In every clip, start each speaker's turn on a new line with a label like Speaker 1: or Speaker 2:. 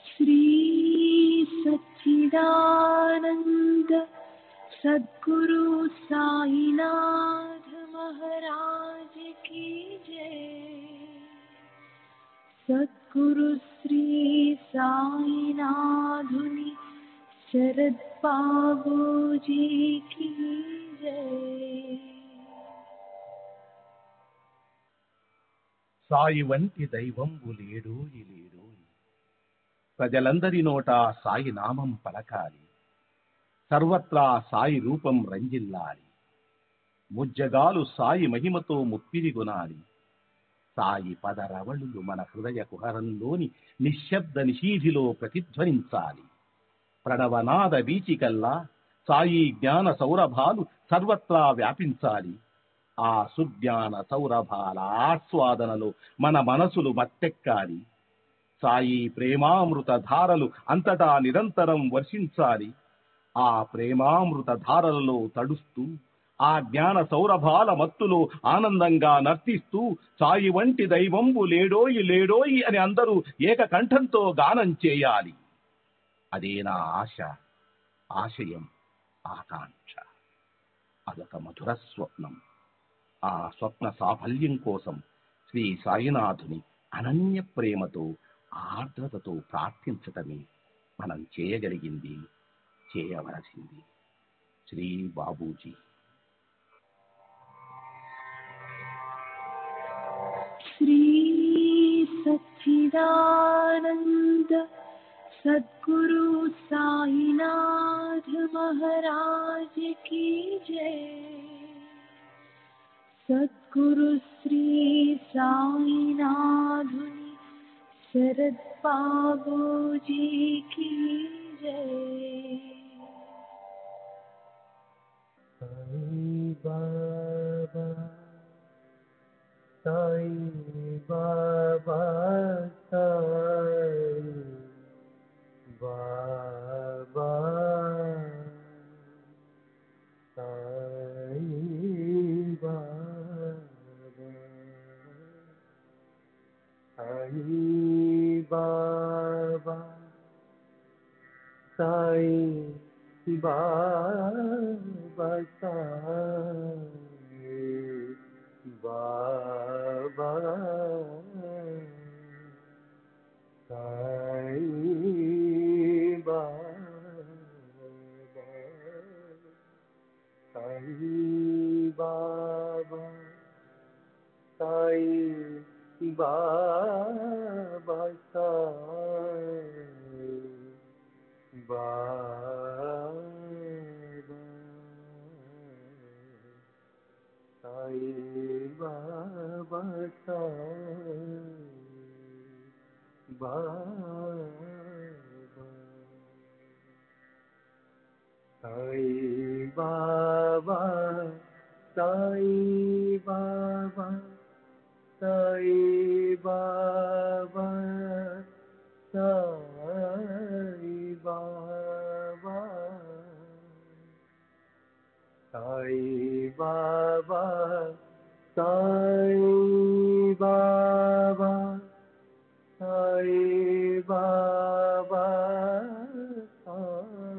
Speaker 1: श्री सच्चिदानंद सद्गुरु साईनाथ महाराज की जय। सद्गुरु श्री साईनाथुनि शरद बाबूजी की जय।
Speaker 2: సాయి వంటి దైవంబు లేడోయి లేడోయి, ప్రజలందరి నోట సాయి నామం పలకాలి, సర్వత్రా సాయి రూపం రంజిల్లాలి, ముజ్జగాలు సాయి మహిమతో ముప్పిరిగొనాలి. సాయి పదరవళులు మన హృదయ కుహరంలోని నిశ్శబ్ద నిశీధిలో ప్రతిధ్వనించాలి. ప్రణవనాద వీచికల్లా సాయి జ్ఞాన సౌరభాలు సర్వత్రా వ్యాపించాలి. ఆ సుజ్ఞాన సౌరభాల ఆస్వాదనలో మన మనసులు మత్తెక్కాలి. సాయి ప్రేమామృత ధారలు అంతటా నిరంతరం వర్షించాలి. ఆ ప్రేమామృత ధారలలో తడుస్తూ, ఆ జ్ఞాన సౌరభాల మత్తులో ఆనందంగా నర్తిస్తూ సాయి వంటి దైవంబు లేడోయి లేడోయి అని అందరూ ఏకకంఠంతో గానం చేయాలి. అదే నా ఆశ, ఆశయం, ఆకాంక్ష. అదొక మధుర స్వప్నం. ఆ స్వప్న సాఫల్యం కోసం శ్రీ సాయినాథుని అనన్య ప్రేమతో, ఆర్ద్రతతో ప్రార్థించటమే మనం చేయగలిగింది, చేయవలసింది. శ్రీ బాబూజీ.
Speaker 1: श्री सच्चिदानंद सद्गुरु साईनाथ महाराज की जय। सद्गुरु श्री साईनाथुनि शरद बाबूजी की जय।
Speaker 3: साई बाबा साई बाबा साई बाबा साई बाबा साई बाबा बाबा साई बाबा साई बाबा साई बाबा साई बाबा साई बाबा साई बाबा साई बाबा साई बाबा साई बाबा साई बाबा साई बाबा साई बाबा साई बाबा साई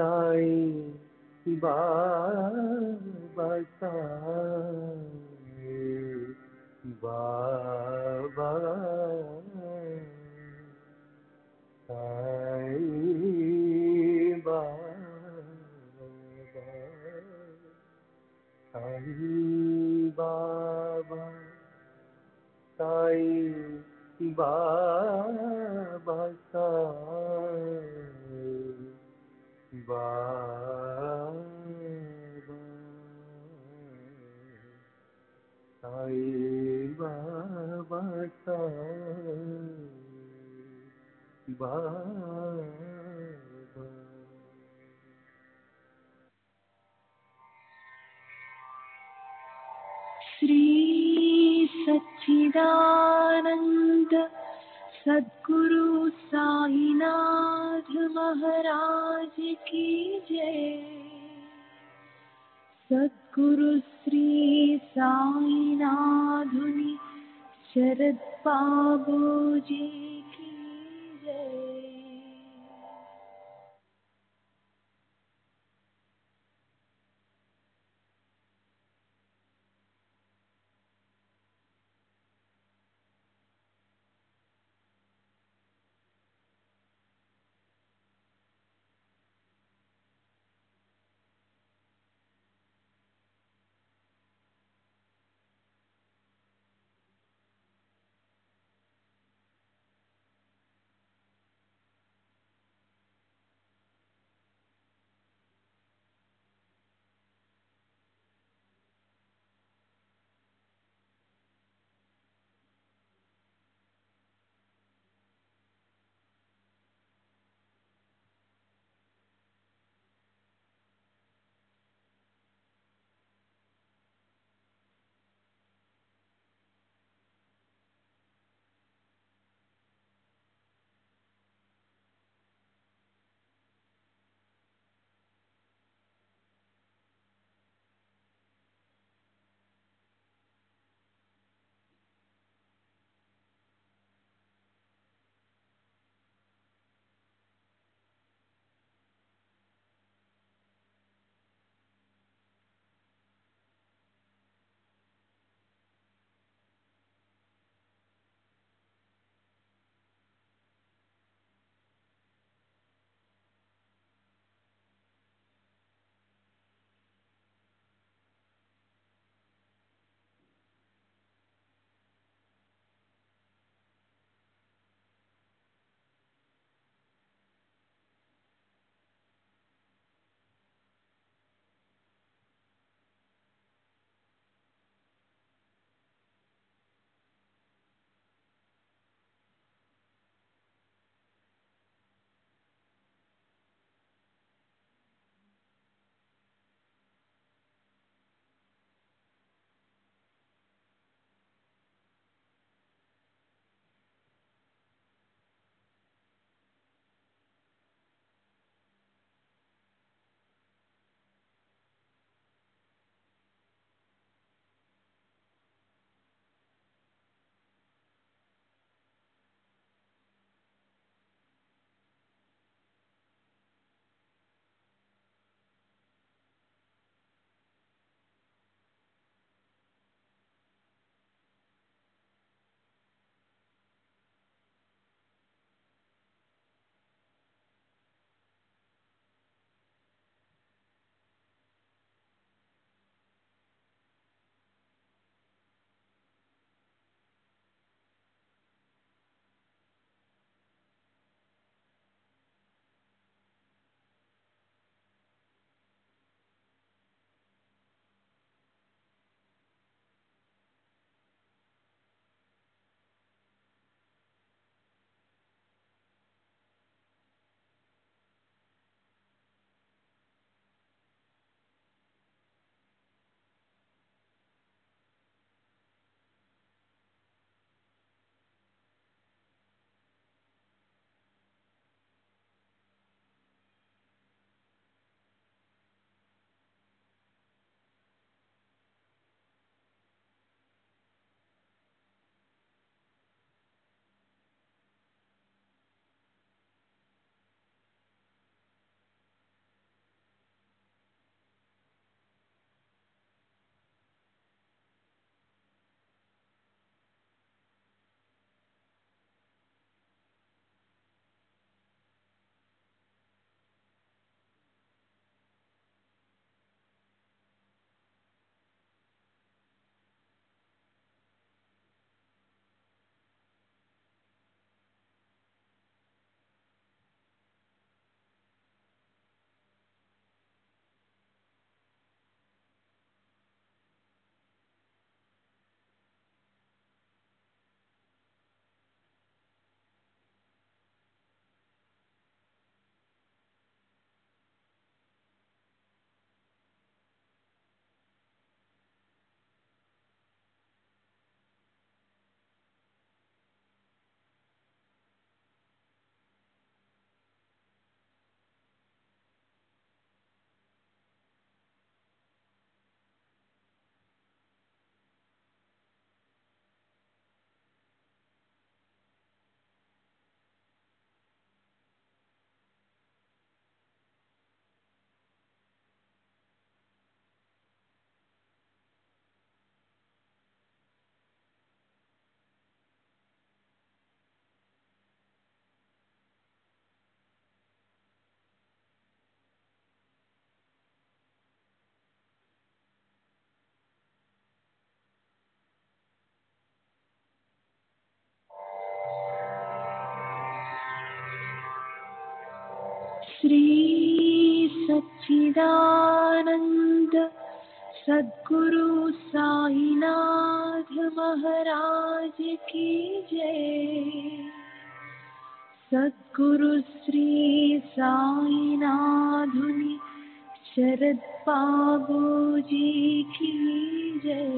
Speaker 3: साईं बाबा साईं बाबा साईं बाबा साईं बाबा साईं बाबा साईं बाबा साईं बाबा साईं बाबा
Speaker 1: श्री सच्चिदानंद सद्गुरु साईनाथ महाराज की जय। सद्गुरु श्री साईनाथुनि शरद बाबू जी की जय। श्री सच्चिदानंद सद्गुरु साईनाथ महाराज की जय। सद्गुरु श्री साईनाथुनि शरद बाबू जी की जय।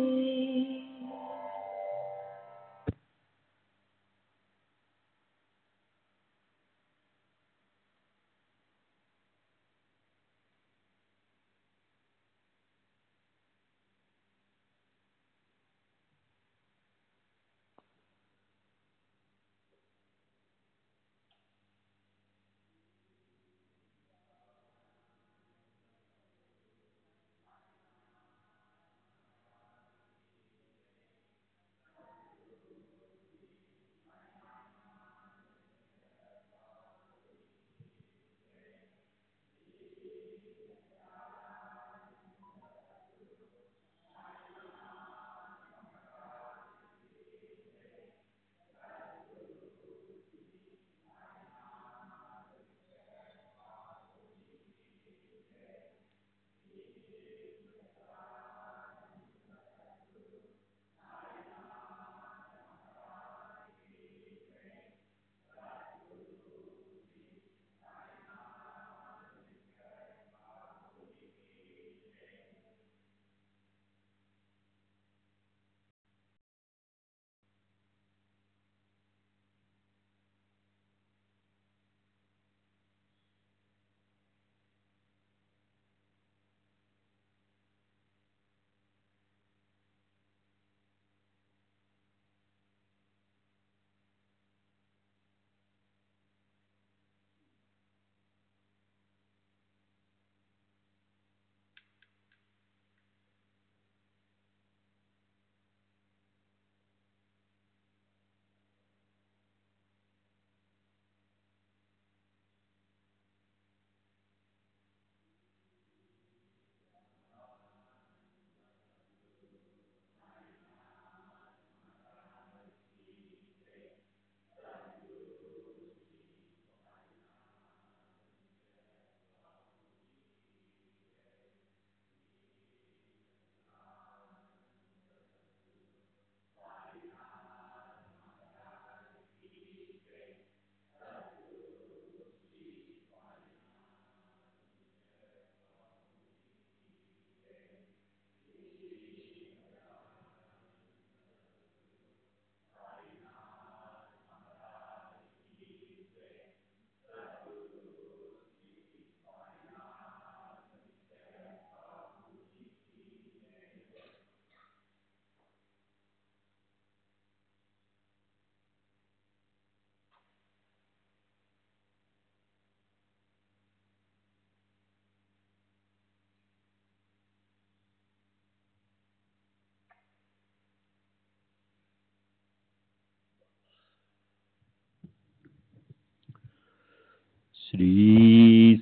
Speaker 4: श्री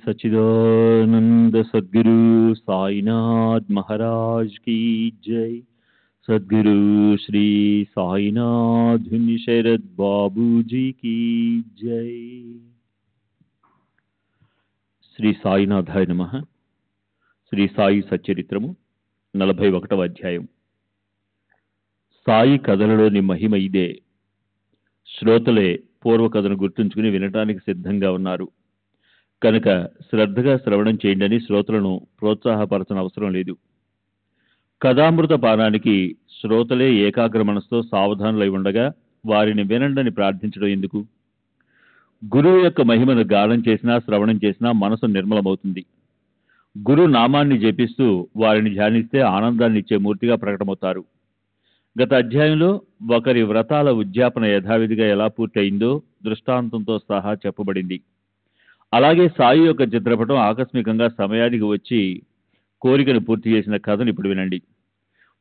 Speaker 4: सच्चिदानंद सद्गुरु साईनाथ महाराज की जय। सद्गुरु श्री साईनाथ शरद बाबू जी की जय। శ్రీ సాయినాథాయ నమః. శ్రీ సాయి సచ్చరిత్రము 41వ అధ్యాయం. సాయి కథలలోని మహిమ ఇదే. శ్రోతలే పూర్వకథను గుర్తుంచుకుని వినటానికి సిద్ధంగా ఉన్నారు కనుక శ్రద్ధగా శ్రవణం చేయండి. శ్రోతలను ప్రోత్సాహపరచని అవసరం లేదు. కథామృత పానానికి శ్రోతలే ఏకాగ్ర మనసుతో సావధానులై ఉండగా వారిని వినండని ప్రార్థించడం ఎందుకు? గురువు యొక్క మహిమను గానం చేసినా శ్రవణం చేసినా మనసు నిర్మలమవుతుంది. గురు నామాన్ని జపిస్తూ వారిని ధ్యానిస్తే ఆనందాన్ని ఇచ్చే మూర్తిగా ప్రకటమవుతారు. గత అధ్యాయంలో ఒకరి వ్రతాల ఉద్యాపన యథావిధిగా ఎలా పూర్తి అయిందో దృష్టాంతంతో సహా చెప్పబడింది. అలాగే సాయి యొక్క చిత్రపటం ఆకస్మికంగా సమయానికి వచ్చి కోరికను పూర్తి చేసిన కథను ఇప్పుడు వినండి.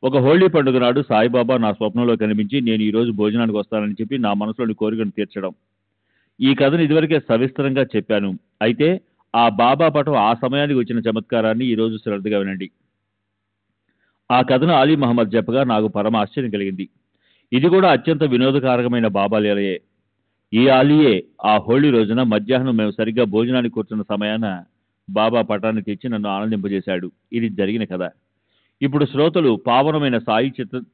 Speaker 4: ఒక హోళీ పండుగ నాడు సాయిబాబా నా స్వప్నంలో కనిపించి నేను ఈరోజు భోజనానికి వస్తానని చెప్పి నా మనసులోని కోరికను తీర్చడం. ఈ కథను ఇదివరకే సవిస్తరంగా చెప్పాను. అయితే ఆ బాబా పటం ఆ సమయానికి వచ్చిన చమత్కారాన్ని ఈరోజు శ్రద్ధగా వినండి. ఆ కథను అలీ మహమ్మద్ చెప్పగా నాకు పరమ ఆశ్చర్యం కలిగింది. ఇది కూడా అత్యంత వినోదకారకమైన బాబా లీలయే. ఈ ఆలియే ఆ హోళీ రోజున మధ్యాహ్నం మేము సరిగ్గా భోజనానికి కూర్చున్న సమయాన బాబా పటాన్ని తెచ్చి నన్ను ఆనందింపజేశాడు. ఇది జరిగిన కథ. ఇప్పుడు శ్రోతలు పావనమైన సాయి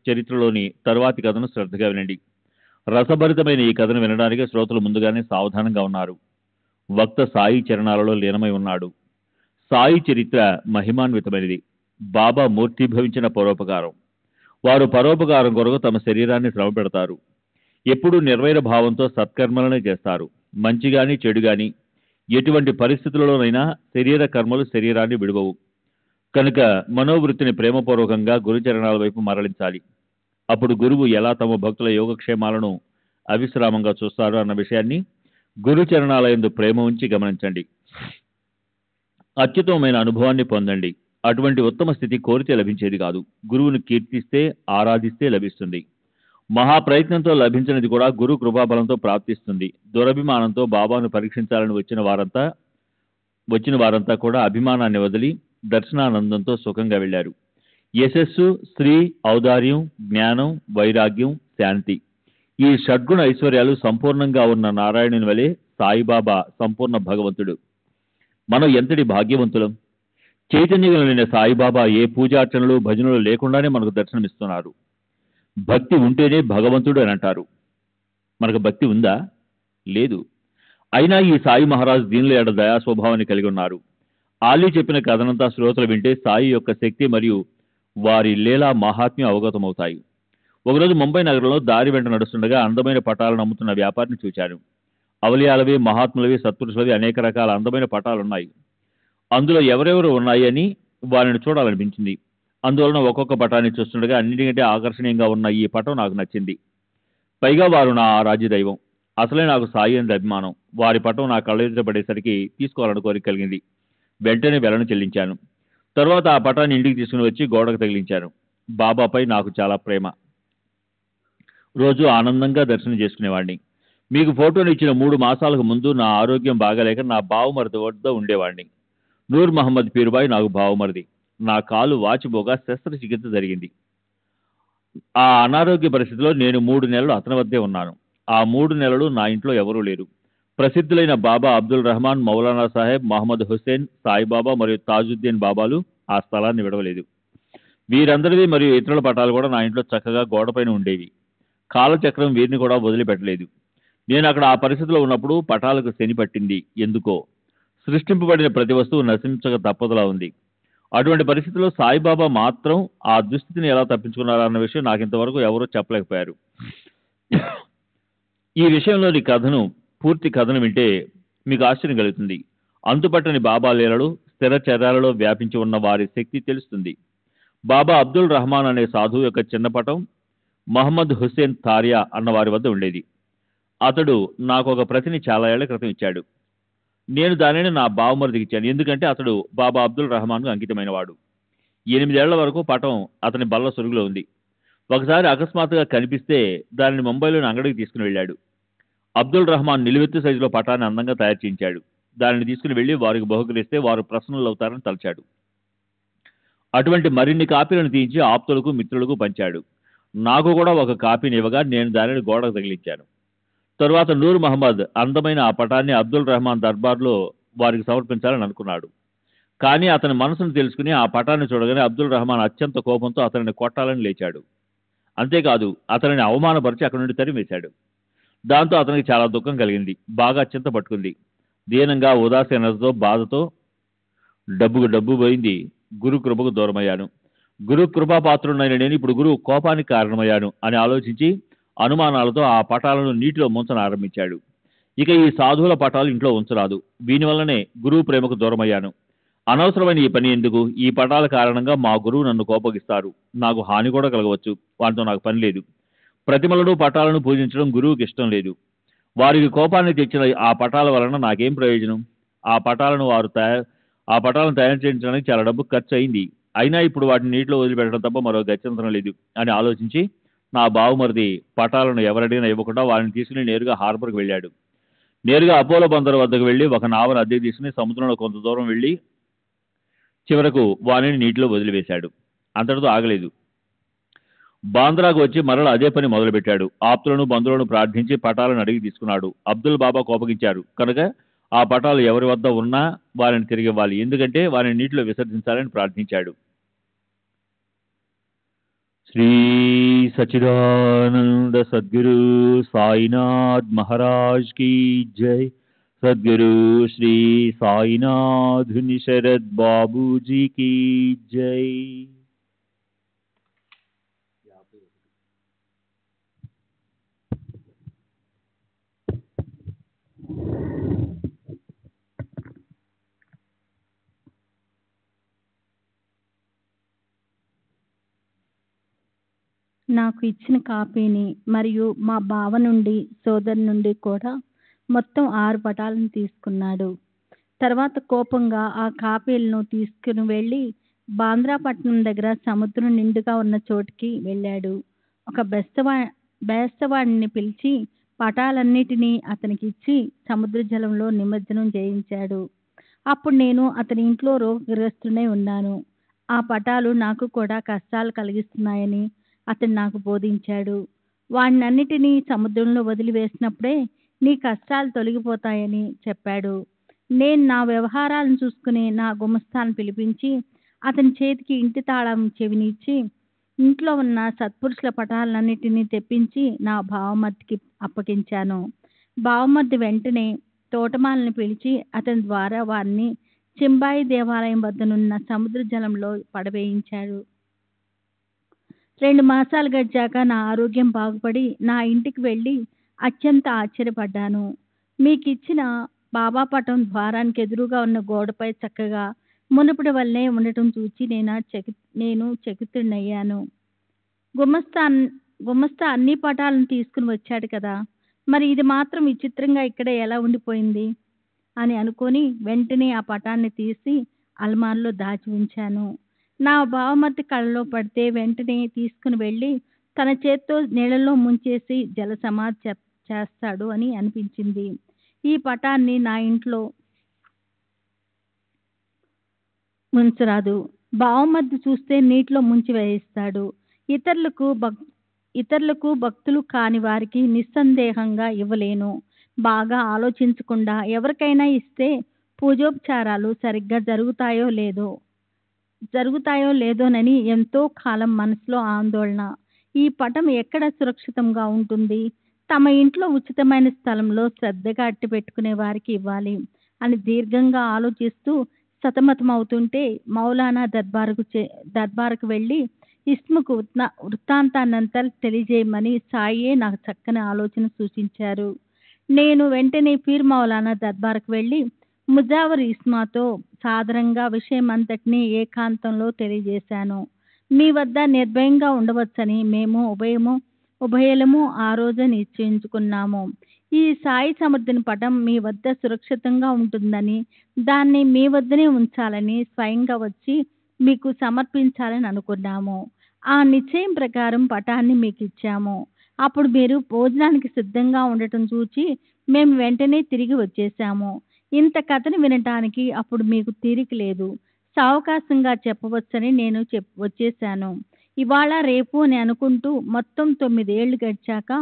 Speaker 4: చరిత్రలోని తరువాతి కథను శ్రద్ధగా వినండి. రసభరితమైన ఈ కథను వినడానికి శ్రోతలు ముందుగానే సావధానంగా ఉన్నారు. వక్త సాయి చరణాలలో లీనమై ఉన్నాడు. సాయి చరిత్ర మహిమాన్వితమైనది. బాబా మూర్తిభవించిన పరోపకారం. వారు పరోపకారం కొరకు తమ శరీరాన్ని శ్రమ పెడతారు. ఎప్పుడూ నిర్వైర భావంతో సత్కర్మలనే చేస్తారు. మంచి గాని చెడు గాని ఎటువంటి పరిస్థితులలోనైనా శరీర కర్మలు శరీరాన్ని విడువవు. కనుక మనోవృత్తిని ప్రేమపూర్వకంగా గురుచరణాల వైపు మరలించాలి. అప్పుడు గురువు ఎలా తమ భక్తుల యోగక్షేమాలను అవిశ్రామంగా చూస్తారు అన్న విషయాన్ని గురుచరణాలయందు ప్రేమ ఉంచి గమనించండి. అత్యుత్తమమైన అనుభవాన్ని పొందండి. అటువంటి ఉత్తమ స్థితి కోరితే లభించేది కాదు. గురువును కీర్తిస్తే ఆరాధిస్తే లభిస్తుంది. మహాప్రయత్నంతో లభించినది కూడా గురు కృపాబలంతో ప్రాప్తిస్తుంది. దురభిమానంతో బాబాను పరీక్షించాలని వచ్చిన వారంతా కూడా అభిమానాన్ని వదిలి దర్శనానందంతో సుఖంగా వెళ్లారు. యశస్సు, స్త్రీ, ఔదార్యం, జ్ఞానం, వైరాగ్యం, శాంతి ఈ షడ్గుణ ఐశ్వర్యాలు సంపూర్ణంగా ఉన్న నారాయణుని వలె సాయిబాబా సంపూర్ణ భగవంతుడు. మనం ఎంతటి భాగ్యవంతులం! చైతన్యం కలిగిన సాయిబాబా ఏ పూజార్చనలు భజనలు లేకుండానే మనకు దర్శనమిస్తున్నారు. భక్తి ఉంటేనే భగవంతుడు అని అంటారు. మనకు భక్తి ఉందా? లేదు. అయినా ఈ సాయి మహారాజ్ దీనిలో ఏడ దయా స్వభావాన్ని కలిగి ఉన్నారు. ఆలీ చెప్పిన కథనంతా శ్రోతలు వింటే సాయి యొక్క శక్తి మరియు వారి లీలా మహాత్మ్యం అవగతమవుతాయి. ఒకరోజు ముంబై నగరంలో దారి వెంట నడుస్తుండగా అందమైన పటాలను అమ్ముతున్న వ్యాపారిని చూశాను. అవలియాలవి, మహాత్ములవి, సత్పురుషులవి అనేక రకాల అందమైన పటాలున్నాయి. అందులో ఎవరెవరు ఉన్నాయి అని వారిని చూడాలనిపించింది. అందువలన ఒక్కొక్క పటాన్ని చూస్తుండగా అన్నిటికంటే ఆకర్షణీయంగా ఉన్న ఈ పటం నాకు నచ్చింది. పైగా వారు నా ఆరాధ్య దైవం. అసలే నాకు సాయి అంది అభిమానం. వారి పటం నా కళ్ళెదుట పడేసరికి తీసుకోవాలని కోరిక కలిగింది. వెంటనే వెలను చెల్లించాను. తర్వాత ఆ పటాన్ని ఇంటికి తీసుకుని వచ్చి గోడకు తగిలించాను. బాబాపై నాకు చాలా ప్రేమ. రోజు ఆనందంగా దర్శనం చేసుకునేవాడిని. మీకు ఫోటోని ఇచ్చిన 3 మాసాలకు ముందు నా ఆరోగ్యం బాగాలేక నా బావమరిది వద్ద ఉండేవాడిని. నూర్ మహమ్మద్ పీరుబాయ్ నాకు బావమరిది. నా కాలు వాచిపోగా శస్త్రచికిత్స జరిగింది. ఆ అనారోగ్య పరిస్థితిలో నేను 3 నెలలు అతని వద్దే ఉన్నాను. ఆ 3 నెలలు నా ఇంట్లో ఎవరూ లేరు. ప్రసిద్ధులైన బాబా అబ్దుల్ రహమాన్, మౌలానా సాహెబ్, మహమ్మద్ హుస్సేన్, సాయిబాబా మరియు తాజుద్దీన్ బాబాలు ఆ స్థలాన్ని విడవలేదు. వీరందరివి మరియు ఇతరుల పటాలు కూడా నా ఇంట్లో చక్కగా గోడపైన ఉండేవి. కాలచక్రం వీరిని కూడా వదిలిపెట్టలేదు. నేను అక్కడ ఆ పరిస్థితిలో ఉన్నప్పుడు పటాలకు శని పట్టింది. ఎందుకో సృష్టింపబడిన ప్రతి వస్తువు నశించక తప్పదులా ఉంది. అటువంటి పరిస్థితుల్లో సాయిబాబా మాత్రం ఆ దుస్థితిని ఎలా తప్పించుకున్నారన్న విషయం నాకు ఇంతవరకు ఎవరూ చెప్పలేకపోయారు. ఈ విషయంలోని పూర్తి కథను వింటే మీకు ఆశ్చర్యం కలుగుతుంది. అంతుపట్టని బాబా లీలలు స్థిర చర్యాలలో వ్యాపించి ఉన్న వారి శక్తి తెలుస్తుంది. బాబా అబ్దుల్ రహమాన్ అనే సాధువు యొక్క చిన్న పటం మహమ్మద్ హుస్సేన్ తారియా అన్న వారి వద్ద ఉండేది. అతడు నాకు ఒక ప్రతిని చాలా ఏళ్ల క్రితం ఇచ్చాడు. నేను దానిని నా బావమరిదికి ఇచ్చాను. ఎందుకంటే అతడు బాబా అబ్దుల్ రహమాన్కు అంకితమైన వాడు. 8 ఏళ్ల వరకు పటం అతని బల్ల సొరుగులో ఉంది. ఒకసారి అకస్మాత్తుగా కనిపిస్తే దానిని ముంబైలోని అంగడికి తీసుకుని వెళ్ళాడు. అబ్దుల్ రహమాన్ నిలువెత్తు సైజులో పటాన్ని అందంగా తయారు చేయించాడు. దానిని తీసుకుని వెళ్లి వారికి బహుకరిస్తే వారు ప్రసన్నులు అవుతారని తలచాడు. అటువంటి మరిన్ని కాపీలను తీయించి ఆప్తులకు, మిత్రులకు పంచాడు. నాకు కూడా ఒక కాపీని ఇవ్వగా నేను దానిని గోడకు తగిలించాను. తరువాత నూర్ మహమ్మద్ అందమైన ఆ పటాన్ని అబ్దుల్ రహమాన్ దర్బార్లో వారికి సమర్పించాలని అనుకున్నాడు. కానీ అతని మనసును తెలుసుకుని ఆ పటాన్ని చూడగానే అబ్దుల్ రహమాన్ అత్యంత కోపంతో అతనిని కొట్టాలని లేచాడు. అంతేకాదు అతనిని అవమానపరిచి అక్కడి నుండి తరిమేశాడు. దాంతో అతనికి చాలా దుఃఖం కలిగింది. బాగా చింత పట్టుకుంది. దీనంగా, ఉదాసీనతతో, బాధతో డబ్బు పోయింది. గురు కృపకు దూరమయ్యాను. గురు కృపాపాత్రుడైన నేను ఇప్పుడు గురువు కోపానికి కారణమయ్యాను అని ఆలోచించి అనుమానాలతో ఆ పటాలను నీటిలో ముంచనారంభించాడు. ఇక ఈ సాధువుల పటాలు ఇంట్లో ఉంచరాదు. దీనివల్లనే గురువు ప్రేమకు దూరమయ్యాను. అనవసరమైన ఈ పని ఎందుకు? ఈ పటాల కారణంగా మా గురువు నన్ను కోపగిస్తారు. నాకు హాని కూడా కలగవచ్చు. వాటితో నాకు పని లేదు. ప్రతిమలను, పటాలను పూజించడం గురువుకి ఇష్టం లేదు. వారికి కోపాన్ని తెచ్చిన ఆ పటాల వలన నాకేం ప్రయోజనం? ఆ పటాలను తయారు చేయించడానికి చాలా డబ్బు ఖర్చు అయింది. అయినా ఇప్పుడు వాటిని నీటిలో వదిలిపెట్టడం తప్ప మరో గత్యంతరం లేదు అని ఆలోచించి నా బావుమరిది పటాలను ఎవరడిగినా ఇవ్వకుండా వారిని తీసుకుని నేరుగా హార్బర్కి వెళ్ళాడు. నేరుగా అపోలో బందరు వద్దకు వెళ్ళి ఒక నావను అద్దెకు తీసుకుని సముద్రంలో కొంత దూరం వెళ్ళి చివరకు వారిని నీటిలో వదిలివేశాడు. అంతటితో ఆగలేదు. బాంద్రాకు వచ్చి మరల అదే పని మొదలుపెట్టాడు. ఆప్తులను బంధువులను ప్రార్థించి పటాలను అడిగి తీసుకున్నాడు. అబ్దుల్ బాబా కోపగించారు కనుక ఆ పటాలు ఎవరి వద్ద ఉన్నా వారిని తిరిగి ఇవ్వాలి, ఎందుకంటే వారిని నీటిలో విసర్జించాలని ప్రార్థించాడు. శ్రీ సచిదానంద సద్గురు సాయినాథ్ మహారాజ్ కీ జై. సద్గురు శ్రీ సాయినాథ్ శరద్ బాబూజీ కీ జై.
Speaker 1: నాకు ఇచ్చిన కాపీని మరియు మా బావ నుండి సోదరు నుండి కూడా మొత్తం 6 పటాలను తీసుకున్నాడు. తర్వాత కోపంగా ఆ కాపీలను తీసుకుని వెళ్ళి బాంద్రాపట్నం దగ్గర సముద్రం నిండుగా ఉన్న చోటుకి వెళ్ళాడు. ఒక బేస్తవాడిని పిలిచి పటాలన్నిటినీ అతనికి ఇచ్చి సముద్ర జలంలో నిమజ్జనం చేయించాడు. అప్పుడు నేను అతని ఇంట్లో రోగగ్రస్తుడై ఉన్నాను. ఆ పటాలు నాకు కూడా కష్టాలు కలిగిస్తున్నాయని అతను నాకు బోధించాడు. వాటినన్నిటినీ సముద్రంలో వదిలివేసినప్పుడే నీ కష్టాలు తొలగిపోతాయని చెప్పాడు. నేను నా వ్యవహారాలను చూసుకుని నా గుమస్తాను పిలిపించి అతని చేతికి ఇంటి తాళం చెవినిచ్చి ఇంట్లో ఉన్న సత్పురుషుల పటాలన్నిటినీ తెప్పించి నా బావమర్దికి అప్పగించాను. బావమర్ది వెంటనే తోటమాలని పిలిచి అతని ద్వారా వారిని చింబాయి దేవాలయం వద్దనున్న సముద్ర జలంలో పడవేయించాడు. 2 మాసాలు గడిచాక నా ఆరోగ్యం బాగుపడి నా ఇంటికి వెళ్ళి అత్యంత ఆశ్చర్యపడ్డాను. మీకు ఇచ్చిన బాబా పటం ద్వారానికి ఎదురుగా ఉన్న గోడపై చక్కగా మునుపటి వల్లనే ఉండటం చూచి నేను చకితుడినయ్యాను. గుమస్తా అన్ని పటాలను తీసుకుని వచ్చాడు కదా, మరి ఇది మాత్రం విచిత్రంగా ఇక్కడ ఎలా ఉండిపోయింది అని అనుకొని వెంటనే ఆ పటాన్ని తీసి అల్మార్లో దాచి ఉంచాను. నా బావమర్ది కళ్ళలో పడితే వెంటనే తీసుకుని వెళ్ళి తన చేత్తో నీళ్ళలో ముంచేసి జల సమాధి చేస్తాడు అని అనిపించింది. ఈ పటాన్ని నా ఇంట్లో ఉంచరాదు. బావమర్ది చూస్తే నీటిలో ముంచి వేయిస్తాడు. ఇతరులకు భక్తులు కాని వారికి నిస్సందేహంగా ఇవ్వలేను. బాగా ఆలోచించకుండా ఎవరికైనా ఇస్తే పూజోపచారాలు సరిగ్గా జరుగుతాయో లేదోనని ఎంతో కాలం మనసులో ఆందోళన. ఈ పటం ఎక్కడ సురక్షితంగా ఉంటుంది? తమ ఇంట్లో ఉచితమైన స్థలంలో శ్రద్ధగా అట్టి పెట్టుకునే వారికి ఇవ్వాలి అని దీర్ఘంగా ఆలోచిస్తూ సతమతమవుతుంటే మౌలానా దర్బారుకు వెళ్ళి ఇస్ముకు వృత్తాంతాన్నంతా తెలియజేయమని సాయియే నాకు చక్కని ఆలోచన సూచించారు. నేను వెంటనే పీర్ మౌలానా దర్బారుకు వెళ్ళి ముజావర్ ఇస్మాతో సాదరంగా విషయమంతటినీ ఏకాంతంలో తెలియజేశాను. మీ వద్ద నిర్భయంగా ఉండవచ్చని మేము ఉభయలము ఆ రోజు నిశ్చయించుకున్నాము. ఈ సాయి సమర్థుని పటం మీ వద్ద సురక్షితంగా ఉంటుందని, దాన్ని మీ వద్దనే ఉంచాలని స్వయంగా వచ్చి మీకు సమర్పించాలని అనుకున్నాము. ఆ నిశ్చయం ప్రకారం పటాన్ని మీకు ఇచ్చాము. అప్పుడు మీరు భోజనానికి సిద్ధంగా ఉండటం చూచి మేము వెంటనే తిరిగి వచ్చేసాము. ఇంత కథను వినటానికి అప్పుడు మీకు తీరిక లేదు. సావకాశంగా చెప్పవచ్చని నేను వచ్చేసాను. ఇవాళ రేపు అని అనుకుంటూ మొత్తం 9 ఏళ్లు గడిచాక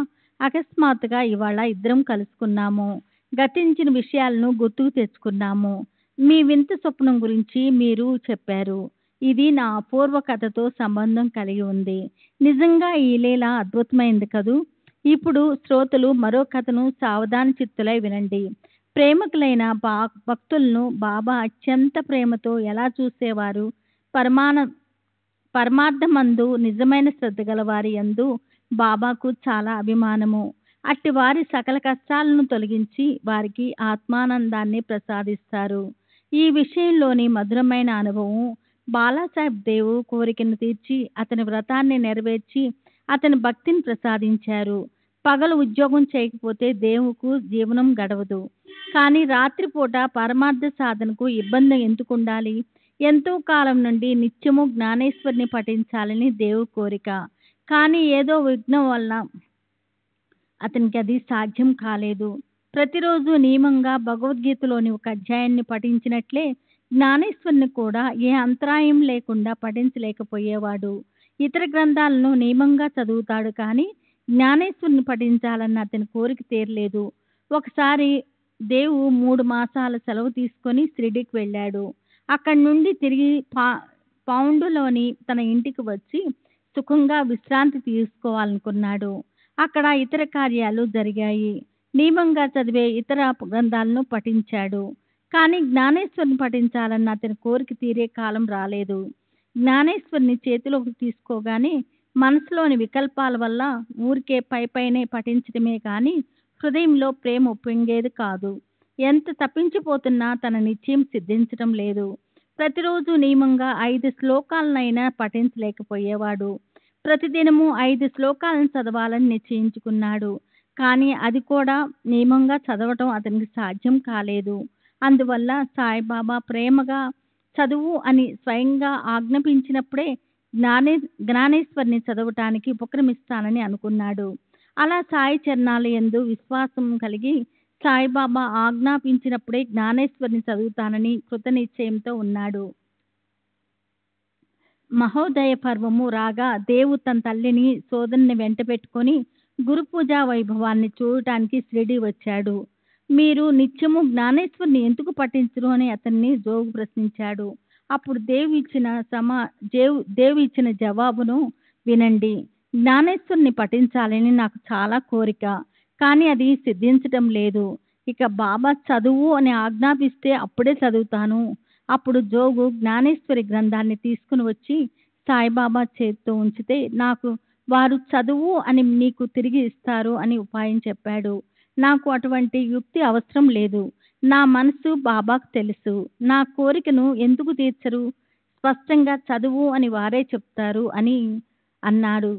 Speaker 1: అకస్మాత్తుగా ఇవాళ ఇద్దరం కలుసుకున్నాము. గతించిన విషయాలను గుర్తుకు తెచ్చుకున్నాము. మీ వింత స్వప్నం గురించి మీరు చెప్పారు. ఇది నా అపూర్వ కథతో సంబంధం కలిగి ఉంది. నిజంగా ఈ లీల అద్భుతమైంది కదూ. ఇప్పుడు శ్రోతలు మరో కథను సావధాన చిత్తులై వినండి. ప్రేమికులైన భక్తులను బాబా అత్యంత ప్రేమతో ఎలా చూసేవారు? పరమార్థమందు నిజమైన శ్రద్ధ గల వారి యందు బాబాకు చాలా అభిమానము. అట్టి వారి సకల కష్టాలను తొలగించి వారికి ఆత్మానందాన్ని ప్రసాదిస్తారు. ఈ విషయంలోని మధురమైన అనుభవం బాలాసాహెబ్ దేవు కోరికను తీర్చి అతని వ్రతాన్ని నెరవేర్చి అతని భక్తిని ప్రసాదించారు. పగలు ఉద్యోగం చేయకపోతే దేవుకు జీవనం గడవదు. కానీ రాత్రిపూట పరమార్థ సాధనకు ఇబ్బంది ఎందుకు ఉండాలి? ఎంతో కాలం నుండి నిత్యము జ్ఞానేశ్వరిని పఠించాలని దేవు కోరిక. కానీ ఏదో విఘ్నం వల్ల అతనికి అది సాధ్యం కాలేదు. ప్రతిరోజు నియమంగా భగవద్గీతలోని ఒక అధ్యాయాన్ని పఠించినట్లే జ్ఞానేశ్వరిని కూడా ఏ అంతరాయం లేకుండా పఠించలేకపోయేవాడు. ఇతర గ్రంథాలను నియమంగా చదువుతాడు కానీ జ్ఞానేశ్వరుని పఠించాలన్న అతని కోరిక తీరలేదు. ఒకసారి దేవు 3 మాసాల సెలవు తీసుకొని షిరిడీకి వెళ్ళాడు. అక్కడి నుండి తిరిగి పౌండులోని తన ఇంటికి వచ్చి సుఖంగా విశ్రాంతి తీసుకోవాలనుకున్నాడు. అక్కడ ఇతర కార్యాలు జరిగాయి. నియమంగా చదివే ఇతర గ్రంథాలను పఠించాడు. కానీ జ్ఞానేశ్వరుని పఠించాలన్న అతని కోరిక తీరే కాలం రాలేదు. జ్ఞానేశ్వరుని చేతిలోకి తీసుకోగానే మనసులోని వికల్పాల వల్ల ఊరికే పైనే పఠించడమే కానీ హృదయంలో ప్రేమ ఉప్పొంగేది కాదు. ఎంత తప్పించిపోతున్నా తన నిశ్చయం సిద్ధించడం లేదు. ప్రతిరోజు నియమంగా 5 శ్లోకాలనైనా పఠించలేకపోయేవాడు. ప్రతిదినము 5 శ్లోకాలను చదవాలని నిశ్చయించుకున్నాడు. కానీ అది కూడా నియమంగా చదవటం అతనికి సాధ్యం కాలేదు. అందువల్ల సాయిబాబా ప్రేమగా చదువు అని స్వయంగా ఆజ్ఞాపించినప్పుడే జ్ఞానేశ్వరిని చదవటానికి ఉపక్రమిస్తానని అనుకున్నాడు. అలా సాయి చరణాల యందు విశ్వాసం కలిగి సాయిబాబా ఆజ్ఞాపించినప్పుడే జ్ఞానేశ్వరిని చదువుతానని కృతనిశ్చయంతో ఉన్నాడు. మహోదయ పర్వము రాగా దేవు తన తల్లిని సోదరుని వెంట పెట్టుకొని గురు పూజా వైభవాన్ని చూడటానికి షిరిడీ వచ్చాడు. మీరు నిత్యము జ్ఞానేశ్వరిని ఎందుకు పఠించరు అని అతన్ని జోగు ప్రశ్నించాడు. అప్పుడు దేవు ఇచ్చిన జవాబును వినండి. జ్ఞానేశ్వరిని పఠించాలని నాకు చాలా కోరిక, కానీ అది సిద్ధించటం లేదు. ఇక బాబా చదువు అని ఆజ్ఞాపిస్తే అప్పుడే చదువుతాను. అప్పుడు జోగు జ్ఞానేశ్వరి గ్రంథాన్ని తీసుకుని వచ్చి సాయిబాబా చేతితో ఉంచితే నాకు వారు చదువు అని నీకు తిరిగి ఇస్తారు అని ఉపాయం చెప్పాడు. నాకు అటువంటి యుక్తి అవసరం లేదు. నా మనసు బాబాకు తెలుసు. నా కోరికను ఎందుకు తీర్చరు? స్పష్టంగా చదువు అని వారే చెప్తారు అని అన్నాడు.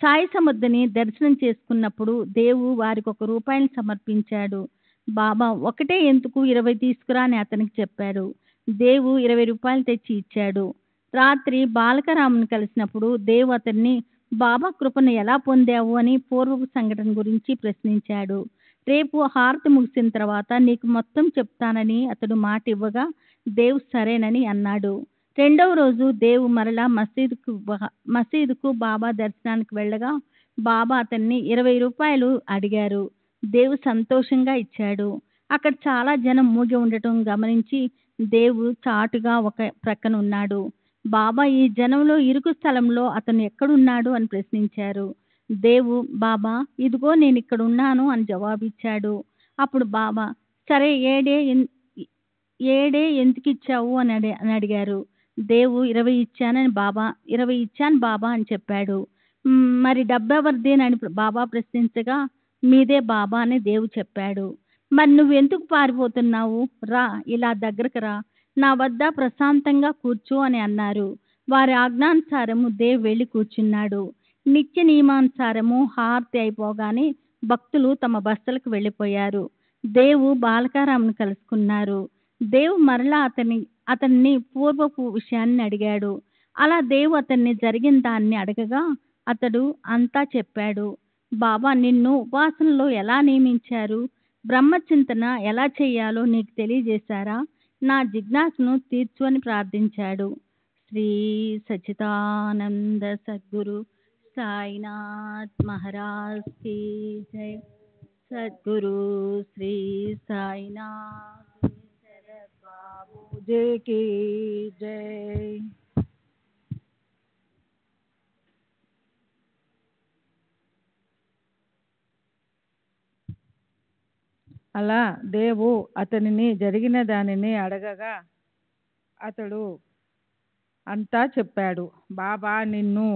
Speaker 1: సాయి సముద్రని దర్శనం చేసుకున్నప్పుడు దేవు వారికి ₹1 సమర్పించాడు. బాబా ఒకటే ఎందుకు 20 తీసుకురా అని అతనికి చెప్పాడు. దేవు ₹20 తెచ్చి ఇచ్చాడు. రాత్రి బాలకరాముని కలిసినప్పుడు దేవు అతన్ని బాబా కృపను ఎలా పొందావు అని పూర్వపు సంఘటన గురించి ప్రశ్నించాడు. రేపు హారతి ముగిసిన తర్వాత నీకు మొత్తం చెప్తానని అతడు మాట ఇవ్వగా దేవు సరేనని అన్నాడు. రెండవ రోజు దేవు మరలా మసీదుకు బాబా దర్శనానికి వెళ్ళగా బాబా అతన్ని ₹20 అడిగారు. దేవు సంతోషంగా ఇచ్చాడు. అక్కడ చాలా జనం మూగి ఉండటం గమనించి దేవు చాటుగా ఒక ప్రక్కన ఉన్నాడు. బాబా ఈ జనంలో ఇరుకు స్థలంలో అతను ఎక్కడున్నాడు అని ప్రశ్నించారు. దేవు బాబా ఇదిగో నేను ఇక్కడ ఉన్నాను అని జవాబిచ్చాడు. అప్పుడు బాబా సరే ఏడే ఎందుకు ఇచ్చావు అని అడిగారు. దేవు 20 ఇచ్చాను బాబా అని చెప్పాడు. మరి డబ్బెవరిది అని బాబా ప్రశ్నించగా మీదే బాబా అని దేవు చెప్పాడు. మరి నువ్వెందుకు పారిపోతున్నావు? రా, ఇలా దగ్గరకు రా, నా వద్ద ప్రశాంతంగా కూర్చో అని అన్నారు. వారి ఆజ్ఞానుసారము దేవ్ వెళ్ళి కూర్చున్నాడు. నిత్య నియమానుసారము హారతి అయిపోగానే భక్తులు తమ బస్తలకు వెళ్ళిపోయారు. దేవు బాలకారామును కలుసుకున్నారు. దేవు మరలా అతన్ని పూర్వపు విషయాన్ని అడిగాడు. అలా దేవు అతన్ని జరిగిన దాన్ని అడగగా అతడు అంతా చెప్పాడు. బాబా నిన్ను ఉపాసనలో ఎలా నియమించారు? బ్రహ్మచింతన ఎలా చేయాలో నీకు తెలియజేశారా? నా జిజ్ఞాసను తీర్చు అని ప్రార్థించాడు. శ్రీ సచ్చిదానంద సద్గురు సాయినాథ్ మహారాజ్ కీ జై. సద్గురు శ్రీ సాయినాథ్ శరత్ బాబూజీ కీ జై.
Speaker 5: అలా దేవు అతనిని జరిగిన దానిని అడగగా అతడు అంతా చెప్పాడు. బాబా నిన్ను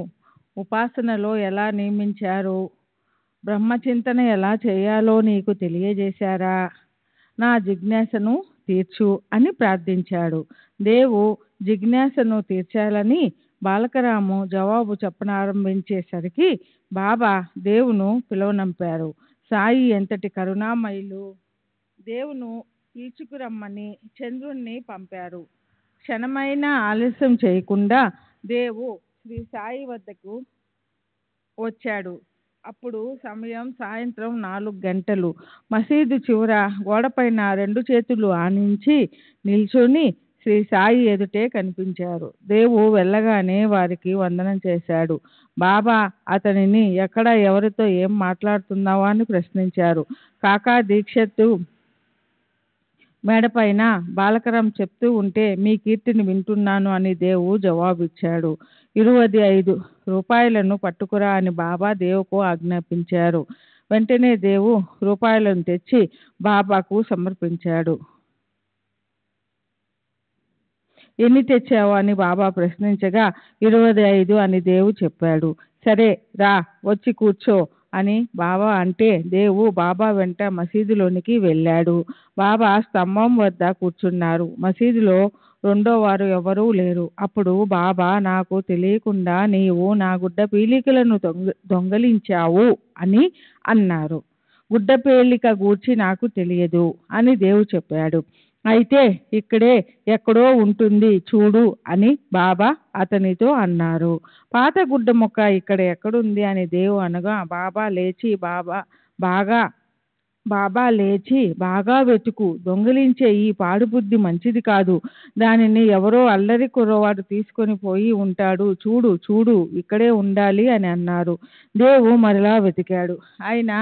Speaker 5: ఉపాసనలో ఎలా నియమించారు? బ్రహ్మచింతన ఎలా చేయాలో నీకు తెలియజేశారా? నా జిజ్ఞాసను తీర్చు అని ప్రార్థించాడు. దేవు జిజ్ఞాసను తీర్చాలని బాలకరాము జవాబు చెప్పనారంభించేసరికి బాబా దేవును పిలువనంపారు. సాయి ఎంతటి కరుణామయులు! దేవును పిలుచుకురమ్మని చంద్రుణ్ణి పంపారు. క్షణమైనా ఆలస్యం చేయకుండా దేవు శ్రీ సాయి వద్దకు వచ్చాడు. అప్పుడు సమయం సాయంత్రం 4 గంటలు. మసీదు చివర గోడపైన 2 చేతులు ఆనించి నిల్చొని శ్రీ సాయి ఎదుటే కనిపించారు. దేవు వెళ్ళగానే వారికి వందనం చేశాడు. బాబా అతనిని ఎక్కడ ఎవరితో ఏం మాట్లాడుతున్నావా అని ప్రశ్నించారు. కాకా దీక్షత్తు మేడపైన బాలకరాం చెప్తూ ఉంటే మీ కీర్తిని వింటున్నాను అని దేవు జవాబిచ్చాడు. 25 రూపాయలను పట్టుకురా అని బాబా దేవుకు ఆజ్ఞాపించారు. వెంటనే దేవు రూపాయలను తెచ్చి బాబాకు సమర్పించాడు. ఎన్ని తెచ్చావు అని బాబా ప్రశ్నించగా 25 అని దేవు చెప్పాడు. సరే రా వచ్చి కూర్చో అని బాబా అంటే దేవు బాబా వెంట మసీదులోనికి వెళ్ళాడు. బాబా స్తంభం వద్ద కూర్చున్నారు. మసీదులో రెండో వారు ఎవరూ లేరు. అప్పుడు బాబా నాకు తెలియకుండా నీవు నా గుడ్డ పీలికలను దొంగలించావు అని అన్నారు. గుడ్డ పేలిక గూర్చి నాకు తెలియదు అని దేవు చెప్పాడు. అయితే ఇక్కడే ఎక్కడో ఉంటుంది చూడు అని బాబా అతనితో అన్నారు. పాత గుడ్డ మొక్క ఇక్కడ ఎక్కడుంది అని దేవు అనగా బాబా లేచి బాగా వెతుకు, దొంగిలించే ఈ పాడుబుద్ధి మంచిది కాదు, దానిని ఎవరో అల్లరి కుర్రవాడు తీసుకొని పోయి ఉంటాడు, చూడు చూడు ఇక్కడే ఉండాలి అని అన్నారు. దేవు మరలా వెతికాడు, అయినా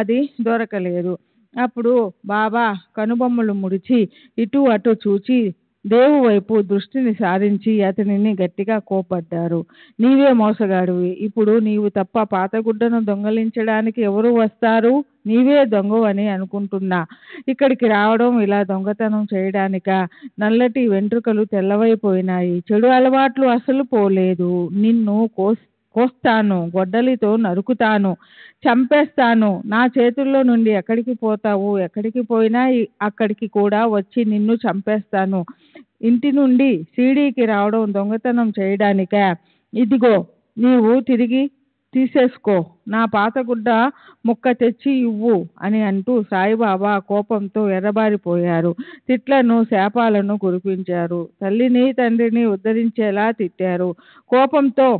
Speaker 5: అది దొరకలేదు. అప్పుడు బాబా కనుబొమ్మలు ముడిచి ఇటు అటు చూచి దేవు వైపు దృష్టిని సారించి అతనిని గట్టిగా కోపడ్డారు. నీవే మోసగాడివి, ఇప్పుడు నీవు తప్ప పాతగుడ్డను దొంగలించడానికి ఎవరు వస్తారు? నీవే దొంగవని అనుకుంటున్నా. ఇక్కడికి రావడం ఇలా దొంగతనం చేయడానిక? నల్లటి వెంట్రుకలు తెల్లవైపోయినాయి, చెడు అలవాట్లు అసలు పోలేదు. నిన్ను కోస్తాను, గొడ్డలితో నరుకుతాను, చంపేస్తాను. నా చేతుల్లో నుండి ఎక్కడికి పోతావు? ఎక్కడికి పోయినా అక్కడికి కూడా వచ్చి నిన్ను చంపేస్తాను. ఇంటి నుండి సీడీకి రావడం దొంగతనం చేయడానిక? ఇదిగో నీవు తిరిగి తీసేసుకో, నా పాతగుడ్డ ముక్క తెచ్చి ఇవ్వు అని అంటూ సాయిబాబా కోపంతో ఎర్రబారిపోయారు. తిట్లను శాపాలను కురిపించారు. తల్లిని తండ్రిని ఉద్ధరించేలా తిట్టారు. కోపంతో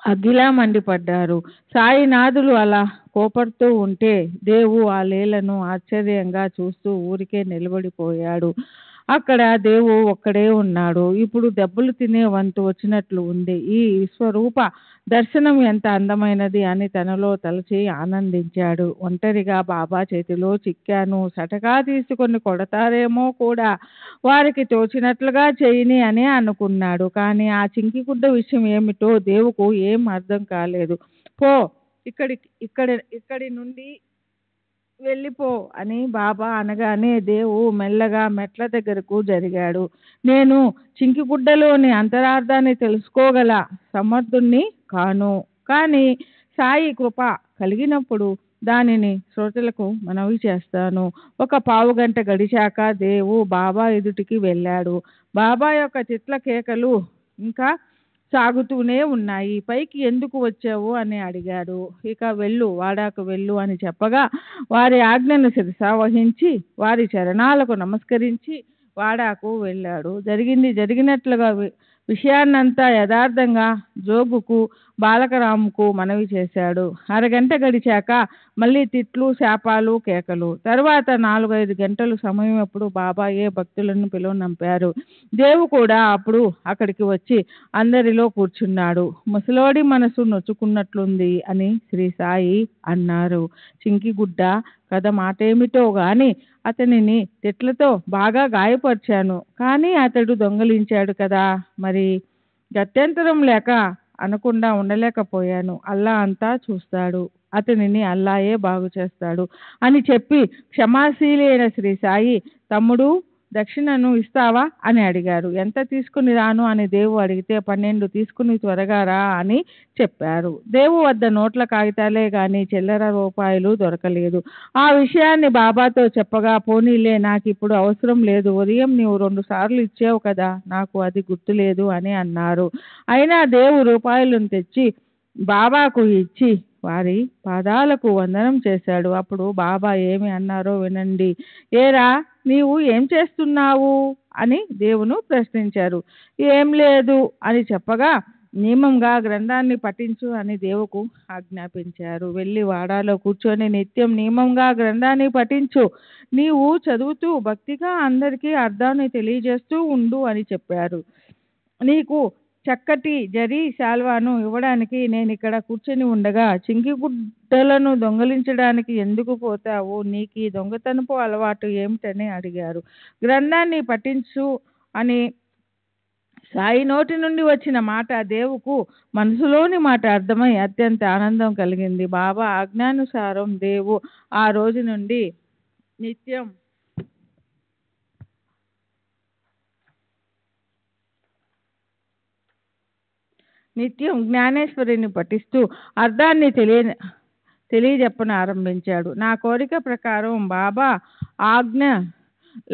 Speaker 5: అగ్గిలా మండిపడ్డారు. సాయినాథులు అలా కోపడుతూ ఉంటే దేవు ఆ లీలను ఆశ్చర్యంగా చూస్తూ ఊరికే నిలబడిపోయాడు. అక్కడ దేవు ఒక్కడే ఉన్నాడు. ఇప్పుడు దెబ్బలు తినే వంతు వచ్చినట్లు ఉంది. ఈ విశ్వరూప దర్శనం ఎంత అందమైనది అని తనలో తలచి ఆనందించాడు. ఒంటరిగా బాబా చేతిలో చిక్కాను, సటకా తీసుకొని కొడతారేమో కూడా, వారికి తోచినట్లుగా చేయని అని అనుకున్నాడు. కానీ ఆ చింకిగుడ్డ విషయం ఏమిటో దేవుకు ఏం అర్థం కాలేదు. పో, ఇక్కడి నుండి వెళ్ళిపో అని బాబా అనగానే దేవు మెల్లగా మెట్ల దగ్గరకు జరిగాడు. నేను చింకిగుడ్డలోని అంతరార్థాన్ని తెలుసుకోగల సమర్థుణ్ణి కాను, కానీ సాయి కృప కలిగినప్పుడు దానిని శ్రోతలకు మనవి చేస్తాను. ఒక పావుగంట గడిచాక దేవు బాబా ఎదుటికి వెళ్ళాడు. బాబా యొక్క తిట్ల కేకలు ఇంకా సాగుతూనే ఉన్నాయి. పైకి ఎందుకు వచ్చావు అని అడిగాడు. ఇక వెళ్ళు, వాడాకు వెళ్ళు అని చెప్పగా వారి ఆజ్ఞను శిరసావహించి వారి చరణాలకు నమస్కరించి వాడాకు వెళ్ళాడు. జరిగింది జరిగినట్లుగా విషయాన్నంతా యథార్థంగా జోగుకు బాలకరాముకు మనవి చేశాడు. అరగంట గడిచాక మళ్ళీ తిట్లు, శాపాలు, కేకలు. తర్వాత 4-5 గంటలు సమయం అప్పుడు బాబా ఏ భక్తులను పిలువనంపారు. దేవు కూడా అప్పుడు అక్కడికి వచ్చి అందరిలో కూర్చున్నాడు. ముసలోడి మనసు నొచ్చుకున్నట్లుంది అని శ్రీ సాయి అన్నారు. చింకిగుడ్డ కథ మాటేమిటో గాని అతనిని తిట్లతో బాగా గాయపరిచాను, కానీ అతడు దొంగలించాడు కదా, మరి గత్యంతరం లేక అనకుండా ఉండలేకపోయాను. అల్లా అంతా చూస్తాడు, అతనిని అల్లాయే బాగు చేస్తాడు అని చెప్పి క్షమాశీలి అయిన శ్రీ సాయి, తమ్ముడు దక్షిణను ఇస్తావా అని అడిగారు. ఎంత తీసుకుని రాను అని దేవు అడిగితే 12 తీసుకుని త్వరగా రా అని చెప్పారు. దేవు వద్ద నోట్ల కాగితాలే గాని చిల్లర రూపాయలు దొరకలేదు. ఆ విషయాన్ని బాబాతో చెప్పగా, పోనీలే, నాకు ఇప్పుడు అవసరం లేదు, ఉదయం నీవు 2 సార్లు ఇచ్చావు కదా, నాకు అది గుర్తులేదు అని అన్నారు. అయినా దేవు రూపాయలను తెచ్చి బాబాకు ఇచ్చి వారి పాదాలకు వందనం చేశాడు. అప్పుడు బాబా ఏమి అన్నారో వినండి. ఏరా, నీవు ఏం చేస్తున్నావు అని దేవును ప్రశ్నించారు. ఏం లేదు అని చెప్పగా నియమంగా గ్రంథాన్ని పఠించు అని దేవుకు ఆజ్ఞాపించారు. వెళ్ళి వాడాలో కూర్చొని నిత్యం నియమంగా గ్రంథాన్ని పఠించు. నీవు చదువుతూ భక్తిగా అందరికీ అర్థాన్ని తెలియజేస్తూ ఉండు అని చెప్పారు. నీకు చక్కటి జరీ శాల్వాను ఇవ్వడానికి నేను ఇక్కడ కూర్చొని ఉండగా చింకి గుడ్డలను దొంగలించడానికి ఎందుకు పోతావు? నీకు ఈ దొంగతనపు అలవాటు ఏమిటని అడిగారు. గ్రంథాన్ని పఠించు అని సాయి నోటి నుండి వచ్చిన మాట దేవుకు మనసులోని మాట అర్థమై అత్యంత ఆనందం కలిగింది. బాబా ఆజ్ఞానుసారం దేవు ఆ రోజు నుండి నిత్యం జ్ఞానేశ్వరిని పఠిస్తూ అర్థాన్ని తెలియజెప్పన ఆరంభించాడు. నా కోరిక ప్రకారం బాబా ఆజ్ఞ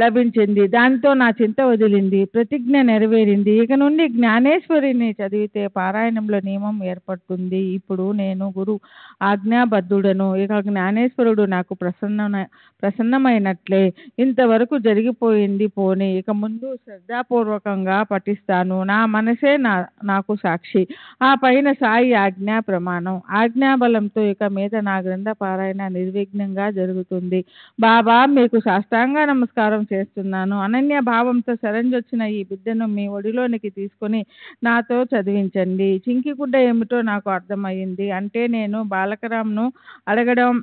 Speaker 5: లభించింది. దాంతో నా చింత వదిలింది, ప్రతిజ్ఞ నెరవేరింది. ఇక నుండి జ్ఞానేశ్వరిని చదివితే పారాయణంలో నియమం ఏర్పడుతుంది. ఇప్పుడు నేను గురు ఆజ్ఞాబద్ధుడను. ఇక జ్ఞానేశ్వరుడు నాకు ప్రసన్నమైనట్లే. ఇంతవరకు జరిగిపోయింది పోనీ, ఇక ముందు శ్రద్ధాపూర్వకంగా పఠిస్తాను. నా మనసే నాకు సాక్షి. ఆ పైన సాయి ఆజ్ఞా ప్రమాణం. ఆజ్ఞాబలంతో ఇక మీద నా గ్రంథ పారాయణ నిర్విఘ్నంగా జరుగుతుంది. బాబా మీకు సాష్టాంగ నమస్కారం చేస్తున్నాను. అనన్య భావంతో శరణ్యొచ్చిన ఈ బిడ్డను మీ ఒడిలోనికి తీసుకొని నాతో చదివించండి. చింకి గుడ్డ ఏమిటో నాకు అర్థమయ్యింది. అంటే నేను బాలకరాంను అడగడం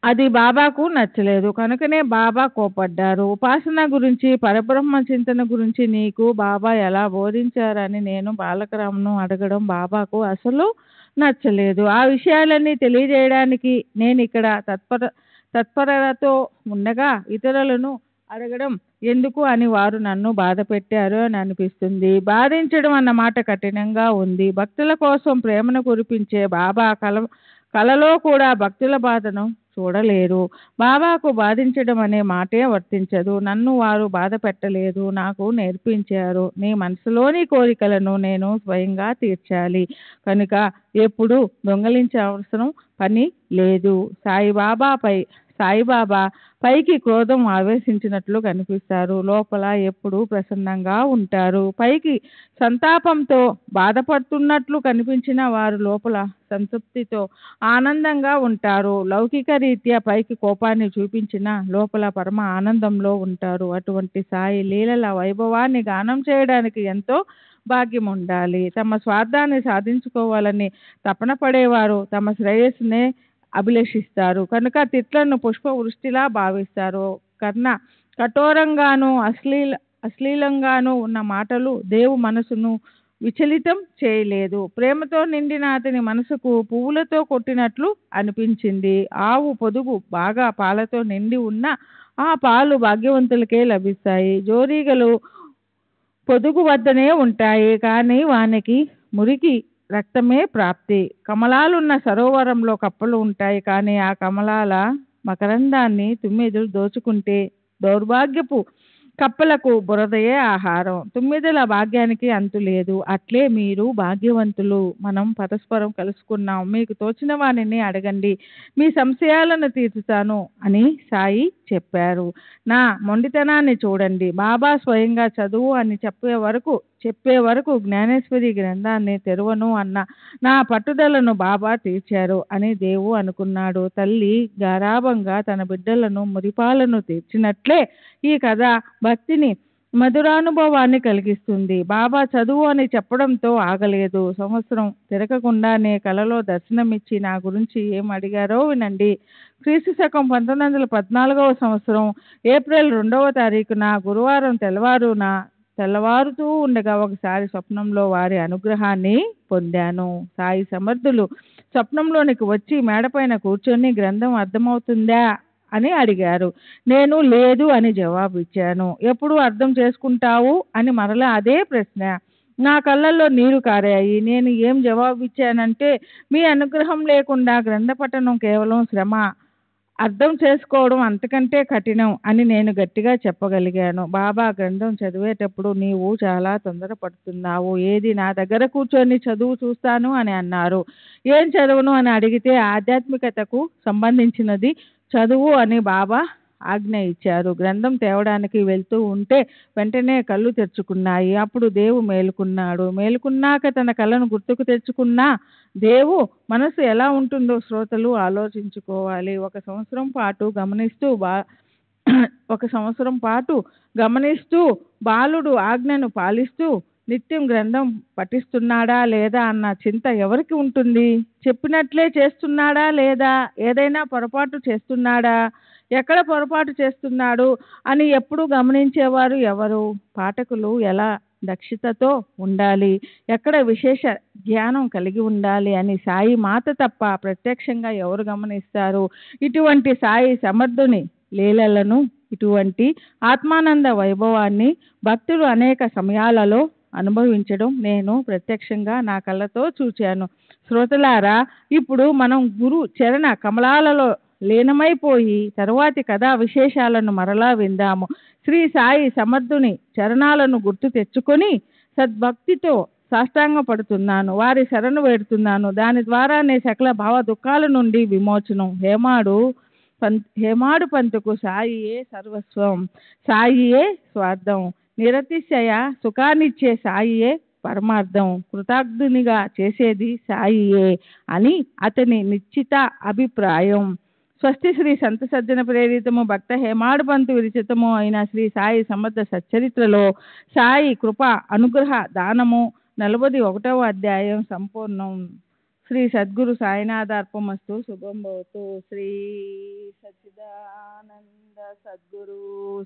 Speaker 5: అది బాబాకు నచ్చలేదు. కనుకనే బాబా కోపడ్డారు. ఉపాసన గురించి, పరబ్రహ్మ చింతన గురించి నీకు బాబా ఎలా బోధించారని నేను బాలకరాంను అడగడం బాబాకు అసలు నచ్చలేదు. ఆ విషయాలన్నీ తెలియజేయడానికి నేను ఇక్కడ తత్పరతో ఉండగా ఇతరులను అడగడం ఎందుకు అని వారు నన్ను బాధ పెట్టారు అని అనిపిస్తుంది. బాధించడం అన్న మాట కఠినంగా ఉంది. భక్తుల కోసం ప్రేమను కురిపించే బాబా కలలో కూడా భక్తుల బాధను చూడలేరు. బాబాకు బాధించడం అనే మాటే వర్తించదు. నన్ను వారు బాధ పెట్టలేదు, నాకు నేర్పించారు. నీ మనసులోని కోరికలను నేను స్వయంగా తీర్చాలి. కనుక ఎప్పుడు దొంగలించవలసిన పని లేదు. సాయిబాబా పైకి క్రోధం ఆవేశించినట్లు కనిపిస్తారు, లోపల ఎప్పుడూ ప్రసన్నంగా ఉంటారు. పైకి సంతాపంతో బాధపడుతున్నట్లు కనిపించిన వారు లోపల సంతృప్తితో ఆనందంగా ఉంటారు. లౌకిక రీత్యా పైకి కోపాన్ని చూపించిన లోపల పరమ ఆనందంలో ఉంటారు. అటువంటి సాయి లీలల వైభవాన్ని గానం చేయడానికి ఎంతో భాగ్యం ఉండాలి. తమ స్వార్థాన్ని సాధించుకోవాలని తపన పడేవారు తమ శ్రేయస్సునే అభిలషిస్తారు. కనుక తిట్లను పుష్పవృష్టిలా భావిస్తారు. కఠోరంగాను అశ్లీలంగాను ఉన్న మాటలు దేవు మనసును విచలితం చేయలేదు. ప్రేమతో నిండిన అతని మనసుకు పువ్వులతో కొట్టినట్లు అనిపించింది. ఆవు పొదుగు బాగా పాలతో నిండి ఉన్న ఆ పాలు భాగ్యవంతులకే లభిస్తాయి. జోరీగలు పొదుగు వద్దనే ఉంటాయి, కానీ వానికి మురికి రక్తమే ప్రాప్తి. కమలాలున్న సరోవరంలో కప్పలు ఉంటాయి, కానీ ఆ కమలాల మకరందాన్ని తుమ్మెదలు దోచుకుంటే దౌర్భాగ్యపు కప్పలకు బురదయే ఆహారం. తుమ్మెదల భాగ్యానికి అంతు లేదు. అట్లే మీరు భాగ్యవంతులు. మనం పరస్పరం కలుసుకున్నాం. మీకు తోచిన వారిని అడగండి, మీ సంశయాలను తీర్చుతాను అని సాయి చెప్పారు. నా మొండితనాన్ని చూడండి. బాబా స్వయంగా చదువు అని చెప్పే వరకు జ్ఞానేశ్వరి గ్రంథాన్ని తెరవను అన్న నా పట్టుదలను బాబా తీర్చారు అని దేవు అనుకున్నాడు. తల్లి గారాబంగా తన బిడ్డలను మురిపాలను తీర్చినట్లే ఈ కథ భక్తిని మధురానుభవాన్ని కలిగిస్తుంది. బాబా చదువు అని చెప్పడంతో ఆగలేదు. సంవత్సరం తిరగకుండానే కలలో దర్శనమిచ్చి నా గురించి ఏం అడిగారో వినండి. క్రీస్తు శకం 1914వ సంవత్సరం ఏప్రిల్ 2వ తారీఖున గురువారం తెల్లవారుతూ ఉండగా ఒకసారి స్వప్నంలో వారి అనుగ్రహాన్ని పొందాను. సాయి సమర్థులు స్వప్నంలోనికి వచ్చి మేడపైన కూర్చొని గ్రంథం అర్థమవుతుందా అని అడిగారు. నేను లేదు అని జవాబు ఇచ్చాను. ఎప్పుడు అర్థం చేసుకుంటావు అని మరలా అదే ప్రశ్న. నా కళ్ళల్లో నీరు కారాయి. నేను ఏం జవాబు ఇచ్చానంటే, మీ అనుగ్రహం లేకుండా గ్రంథపఠనం కేవలం శ్రమ, అర్థం చేసుకోవడం అంతకంటే కఠినం అని నేను గట్టిగా చెప్పగలిగాను. బాబా గ్రంథం చదివేటప్పుడు నీవు చాలా తొందరపడుతున్నావు. ఏది నా దగ్గర కూర్చొని చదువు చూస్తాను అని అన్నారు. ఏం చదువును అని అడిగితే ఆధ్యాత్మికతకు సంబంధించినది చదువు అని బాబా ఆజ్ఞ ఇచ్చారు. గ్రంథం తేవడానికి వెళ్తూ ఉంటే వెంటనే కళ్ళు తెరుచుకున్నాయి. అప్పుడు దేవు మేలుకున్నాడు. మేలుకున్నాక తన కళ్ళను గుర్తుకు తెచ్చుకున్నా దేవు మనసు ఎలా ఉంటుందో శ్రోతలు ఆలోచించుకోవాలి. ఒక సంవత్సరం పాటు గమనిస్తూ బాలుడు ఆజ్ఞను పాలిస్తూ నిత్యం గ్రంథం పఠిస్తున్నాడా లేదా అన్న చింత ఎవరికి ఉంటుంది? చెప్పినట్లే చేస్తున్నాడా లేదా? ఏదైనా పొరపాటు చేస్తున్నాడా? ఎక్కడ పొరపాటు చేస్తున్నాడు అని ఎప్పుడు గమనించేవారు ఎవరు? పాఠకులు ఎలా దక్షతతో ఉండాలి, ఎక్కడ విశేష జ్ఞానం కలిగి ఉండాలి అని సాయి మాత తప్ప ప్రత్యక్షంగా ఎవరు గమనిస్తారు? ఇటువంటి సాయి సమర్థుని లీలలను, ఇటువంటి ఆత్మానంద వైభవాన్ని భక్తులు అనేక సమయాలలో అనుభవించడం నేను ప్రత్యక్షంగా నా కళ్ళతో చూచాను. శ్రోతలారా, ఇప్పుడు మనం గురు చరణ కమలాలలో లీనమైపోయి తరువాతి కథా విశేషాలను మరలా విందాము. శ్రీ సాయి సమర్థుని చరణాలను గుర్తు తెచ్చుకొని సద్భక్తితో సాష్టాంగ పడుతున్నాను, వారి శరణు వేడుతున్నాను. దాని ద్వారానే సకల భావ దుఃఖాల నుండి విమోచనం. హేమాడు పంతుకు సాయియే సర్వస్వం, సాయియే స్వార్థం, నిరతిశయ సుఖాన్నిచ్చే సాయియే పరమార్థం, కృతజ్ఞునిగా చేసేది సాయియే అని అతని నిశ్చిత అభిప్రాయం. స్వస్తి శ్రీ సంత సజ్జన ప్రేరితము భక్త హేమాడు పంతు విరచితము అయిన శ్రీ సాయి సమర్థ సచ్చరిత్రలో సాయి కృప అనుగ్రహ దానము 41వ అధ్యాయం సంపూర్ణం. శ్రీ సద్గురు సాయినాథార్పమస్తు. శుభం భవతు. శ్రీ సచ్చిదానంద సద్గురు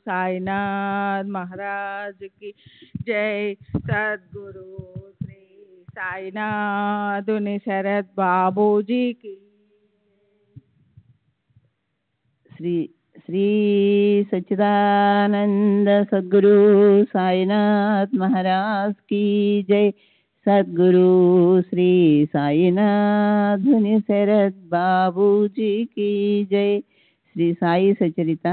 Speaker 5: సాయినాథ్ మహారాజ్ కి జై. సద్గురు శ్రీ సాయినాథుని శరత్ బాబూజీకి
Speaker 6: శ్రీ సచ్చిదానంద సద్గురు సాయినాథ్ మహారాజ్ की जय. सद्गुरु श्री साईनाथुनि शरद बाबूजी की जय. శ్రీ సాయి సచరిత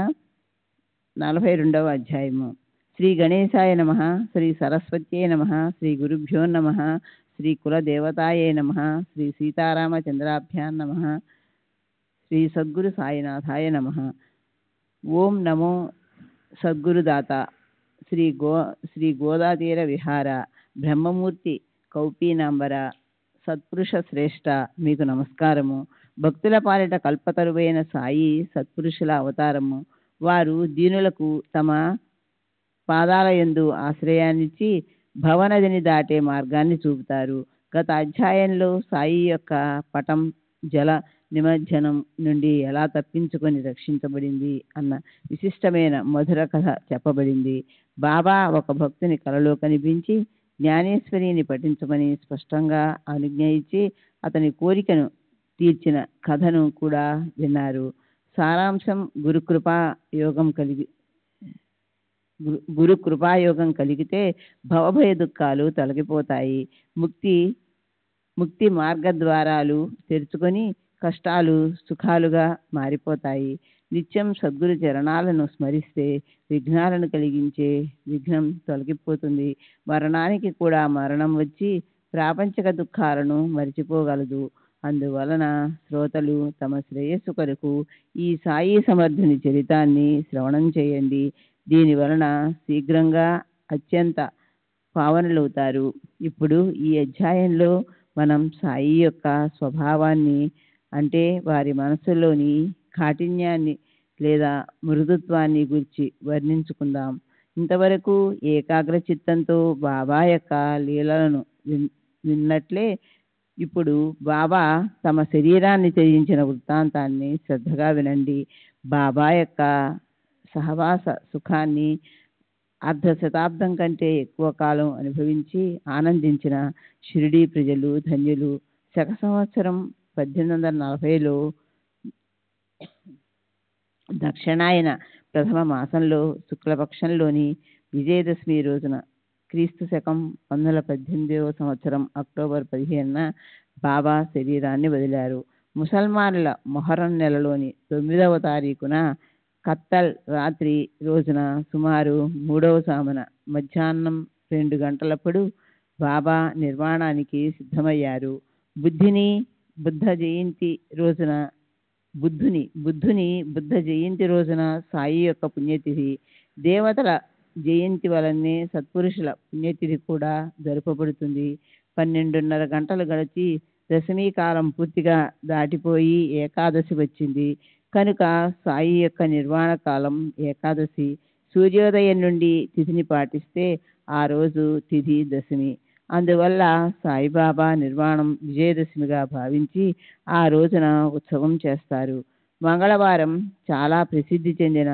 Speaker 6: 42వ అధ్యాయము. శ్రీ గణేశాయ నమః, శ్రీ సరస్వత్యే నమః, శ్రీ గురుభ్యో నమః, శ్రీ కులదేవతాయే నమః, శ్రీ సీతారామచంద్రాభ్యాం నమః, శ్రీ సద్గురు సాయినాథాయ నమః. ఓం నమో సద్గురుదాత శ్రీ గోదాతీర విహార బ్రహ్మమూర్తి కౌపీనాంబర సత్పురుష శ్రేష్ఠ, మీకు నమస్కారము. భక్తుల పాలిట కల్పతరువైన సాయి సత్పురుషుల అవతారము. వారు దీనులకు తమ పాదాల యందు ఆశ్రయాన్నిచ్చి భవనదిని దాటే మార్గాన్ని చూపుతారు. గత అధ్యాయంలో సాయి యొక్క పటం జల నిమజ్జనం నుండి ఎలా తప్పించుకొని రక్షించబడింది అన్న విశిష్టమైన మధుర కథ చెప్పబడింది. బాబా ఒక భక్తుని కలలో కనిపించి జ్ఞానేశ్వరిని పఠించమని స్పష్టంగా అనుజ్ఞ ఇచ్చి అతని కోరికను తీర్చిన కథను కూడా విన్నారు. సారాంశం: గురు కృపాయోగం కలిగితే భవభయ దుఃఖాలు తొలగిపోతాయి. ముక్తి మార్గద్వారాలు తెరుచుకొని కష్టాలు సుఖాలుగా మారిపోతాయి. నిత్యం సద్గురు చరణాలను స్మరిస్తే విఘ్నాలను కలిగించే విఘ్నం తొలగిపోతుంది. మరణానికి కూడా మరణం వచ్చి ప్రాపంచిక దుఃఖాలను మరిచిపోగలదు. అందువలన శ్రోతలు తమ శ్రేయస్సు కొరకు ఈ సాయి సమర్థుని చరితాన్ని శ్రవణం చేయండి. దీనివలన శీఘ్రంగా అత్యంత పావనులవుతారు. ఇప్పుడు ఈ అధ్యాయంలో మనం సాయి యొక్క స్వభావాన్ని, అంటే వారి మనసులోని కాఠిన్యాన్ని లేదా మృదుత్వాన్ని గురించి వర్ణించుకుందాం. ఇంతవరకు ఏకాగ్ర చిత్తంతో బాబా యొక్క లీలలను విన్నట్లే ఇప్పుడు బాబా తమ శరీరాన్ని త్యజించిన వృత్తాంతాన్ని శ్రద్ధగా వినండి. బాబా యొక్క సహవాస సుఖాన్ని అర్ధ శతాబ్దం కంటే ఎక్కువ కాలం అనుభవించి ఆనందించిన షిరిడీ ప్రజలు ధన్యులు. శక సంవత్సరం 1840లో దక్షిణాయన ప్రథమ మాసంలో శుక్లపక్షంలోని విజయదశమి రోజున క్రీస్తు శకం 1918వ సంవత్సరం అక్టోబర్ 15న బాబా శరీరాన్ని వదిలారు. ముసల్మానుల మొహరం నెలలోని 9వ తారీఖున కత్తల్ రాత్రి రోజున సుమారు 3వ సామన మధ్యాహ్నం 2 గంటలప్పుడు బాబా నిర్వాణానికి సిద్ధమయ్యారు. బుద్ధ జయంతి రోజున బుద్ధుని బుద్ధ జయంతి రోజున సాయి యొక్క పుణ్యతిథి. దేవతల జయంతి వలనే సత్పురుషుల పుణ్యతిథి కూడా జరుపబడుతుంది. 12:30 గంటలు గడిచి దశమి కాలం పూర్తిగా దాటిపోయి ఏకాదశి వచ్చింది కనుక సాయి యొక్క నిర్వాణ కాలం ఏకాదశి. సూర్యోదయం నుండి తిథిని పాటిస్తే ఆ రోజు తిథి దశమి. అందువల్ల సాయిబాబా నిర్వాణం విజయదశమిగా భావించి ఆ రోజున ఉత్సవం చేస్తారు. మంగళవారం చాలా ప్రసిద్ధి చెందిన